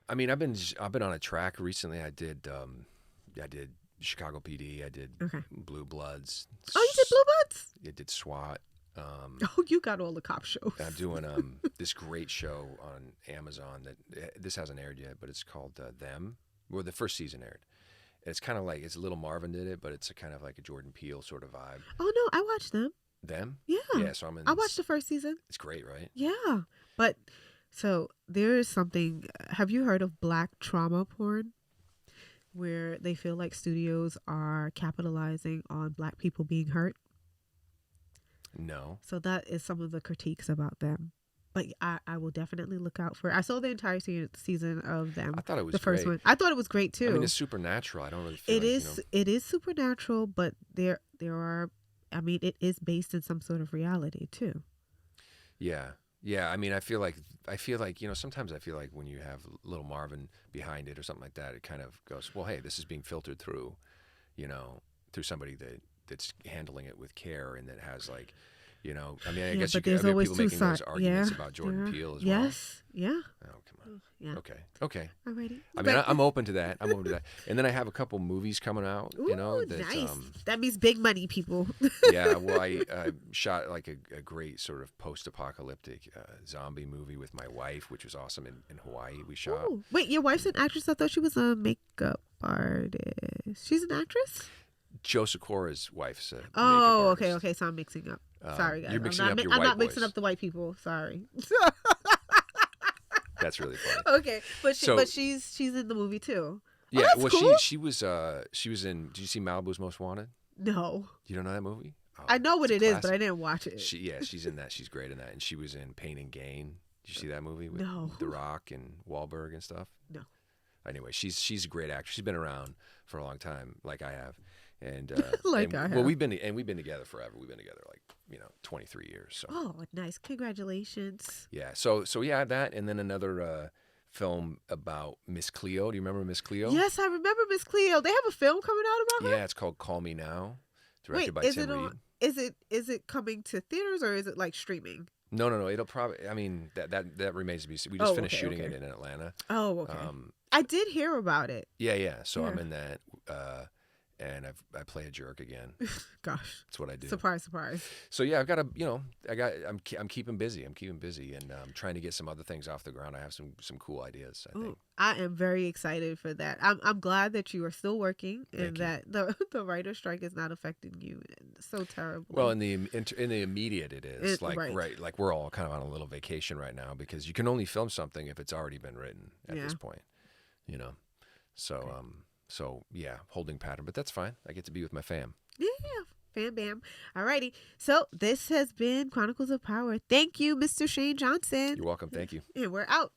I mean, I've been on a track recently. I did Chicago PD. I did Okay. Blue Bloods. Oh, you did Blue Bloods? I did SWAT. Oh, you got all the cop shows. I'm doing this great show on Amazon that this hasn't aired yet, but it's called Them. Well, the first season aired. It's kind of like it's a Little Marvin did it, but it's a kind of like a Jordan Peele sort of vibe. Oh no, I watched them. Them? Yeah. Yeah. So I'm in. I watched the first season. It's great, right? Yeah, but so there is something. Have you heard of black trauma porn? Where they feel like studios are capitalizing on black people being hurt. No. So that is some of the critiques about them. But I will definitely look out for it. I saw the entire season of them. I thought it was the first great. one. I thought it was great too. I mean, it's supernatural. I don't really feel it like, is. It is supernatural, but there are. I mean, it is based in some sort of reality too. Yeah. Yeah. I mean, I feel like sometimes I feel like when you have Little Marvin behind it or something like that, it kind of goes, well, hey, this is being filtered through, through somebody that's handling it with care and that has like. I mean, I guess you could have people making those arguments about Jordan Peele as well. Yes, yeah. Oh, come on. Yeah. Okay. Alrighty. I mean, I'm open to that. And then I have a couple movies coming out. Ooh, that nice. That means big money, people. Yeah. Well, I shot like a great sort of post-apocalyptic zombie movie with my wife, which was awesome in Hawaii. We shot. Ooh. Wait, your wife's an actress? I thought she was a makeup artist. She's an actress? Joe Sikora's wife's a Oh, makeup artist. okay. So I'm mixing up. Sorry, guys. You're mixing I'm up your I'm white not mixing boys. up the white people. Sorry. That's really funny. Okay, but she's in the movie too. Yeah, that's well, cool. she was in. Did you see Malibu's Most Wanted? No, You don't know that movie? Oh, I know what it is, classic. but I didn't watch it. She's in that. She's great in that, and she was in Pain and Gain. Did you see that movie with No. The Rock and Wahlberg and stuff? No. Anyway, she's a great actress. She's been around for a long time, like I have, and Like and, I have. Well, we've been together forever. We've been together like 23 years. So Oh, nice! Congratulations. yeah. So yeah, that, and then another film about Miss Cleo. Do you remember Miss Cleo? Yes, I remember Miss Cleo. They have a film coming out about her. Yeah, it's called Call Me Now, directed by is Tim it Reed. on? Is it coming to theaters or is it like streaming? No. It'll probably. I mean, that remains to be seen. We just finished shooting it in Atlanta. Oh, okay. I did hear about it. Yeah. So Yeah. I'm in that, and I play a jerk again. Gosh, That's what I do. surprise. So yeah, I've got I'm keeping busy. I'm keeping busy, and trying to get some other things off the ground. I have some cool ideas, I think. Ooh, I am very excited for that. I'm glad that you are still working and Thank that the writer's strike is not affecting you so terribly. Well, in the immediate, it is right. like we're all kind of on a little vacation right now because you can only film something if it's already been written at this point. So Okay. so yeah, holding pattern, but that's fine. I get to be with my fam. Yeah, bam, bam. Alrighty. So this has been Chronicles of Power. Thank you, Mr. Shane Johnson. You're welcome. Thank you. And we're out.